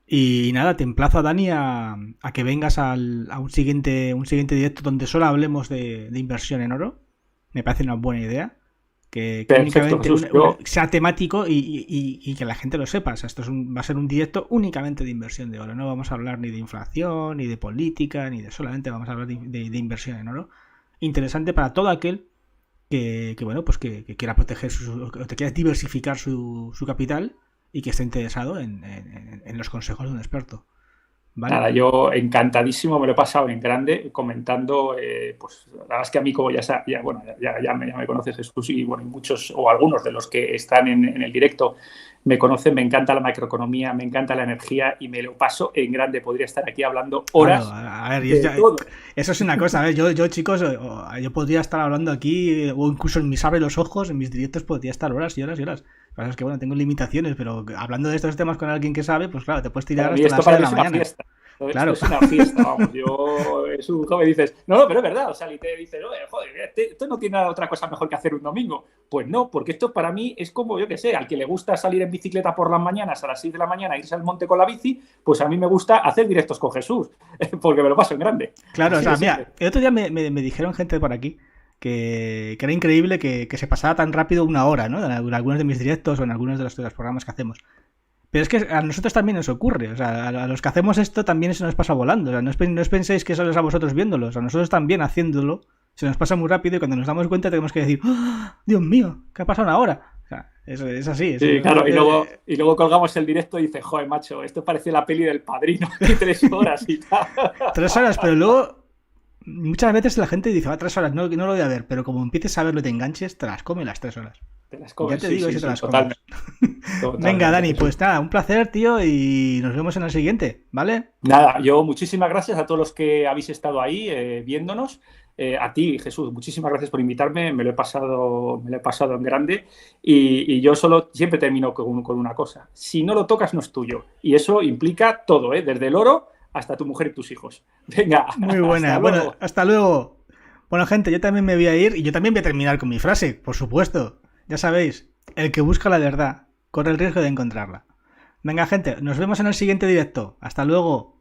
Y nada, te emplazo a Dani a que vengas a un siguiente directo donde solo hablemos de inversión en oro. Me parece una buena idea. que Perfecto, únicamente Jesús, sea temático y que la gente lo sepa. O sea, esto va a ser un directo únicamente de inversión de oro. No vamos a hablar ni de inflación, ni de política, ni de solamente vamos a hablar de inversión en oro. Interesante para todo aquel que bueno, pues que quiera proteger o que quiera diversificar su capital y que esté interesado en los consejos de un experto. ¿Vale? Nada, yo encantadísimo, me lo he pasado en grande comentando, pues la verdad es que a mí como ya me conoces, Jesús, y bueno, y muchos o algunos de los que están en el directo me conocen, me encanta la macroeconomía, me encanta la energía y me lo paso en grande. Podría estar aquí hablando horas. Claro, a ver, todo. Eso es una cosa, a ver, yo chicos, yo podría estar hablando aquí, o incluso en mis abre los ojos, en mis directos podría estar horas y horas y horas. Lo que pasa es que bueno, tengo limitaciones, pero hablando de estos temas con alguien que sabe, pues claro, te puedes tirar hasta las 6 de la mañana. Fiesta. Claro. Esto es una fiesta, vamos. Es un joven dices, no, pero es verdad, o sea, y te dices, joder, esto no tiene otra cosa mejor que hacer un domingo. Pues no, porque esto para mí es como, yo que sé, al que le gusta salir en bicicleta por las mañanas a las 6 de la mañana, irse al monte con la bici, pues a mí me gusta hacer directos con Jesús, porque me lo paso en grande. Claro, así o sea, mira, el otro día me dijeron gente por aquí que era increíble que se pasara tan rápido una hora, ¿no? En algunos de mis directos o en algunos de los programas que hacemos. Pero es que a nosotros también nos ocurre, o sea, a los que hacemos esto también se nos pasa volando, o sea, no os penséis que solo es a vosotros viéndolos, a nosotros también haciéndolo se nos pasa muy rápido y cuando nos damos cuenta tenemos que decir, ¡oh, Dios mío, ¿qué ha pasado una hora? O sea, eso es así. Sí, claro, y luego colgamos el directo y dices, joder, macho, esto parece la peli del Padrino, de 3 horas y tal. 3 horas, pero luego muchas veces la gente dice, 3 horas, no lo voy a ver, pero como empieces a verlo y te enganches, te las come las 3 horas. Te las comes, ya te digo, sí, te las totalmente. Venga, Dani, pues nada, un placer, tío, y nos vemos en el siguiente, ¿vale? Nada, yo muchísimas gracias a todos los que habéis estado ahí viéndonos. A ti, Jesús, muchísimas gracias por invitarme, me lo he pasado en grande y yo solo siempre termino con una cosa, si no lo tocas no es tuyo y eso implica todo, desde el oro hasta tu mujer y tus hijos. Venga, muy buena, bueno, hasta luego. Bueno, gente, yo también me voy a ir y yo también voy a terminar con mi frase, por supuesto. Ya sabéis, el que busca la verdad corre el riesgo de encontrarla. Venga, gente, nos vemos en el siguiente directo. Hasta luego.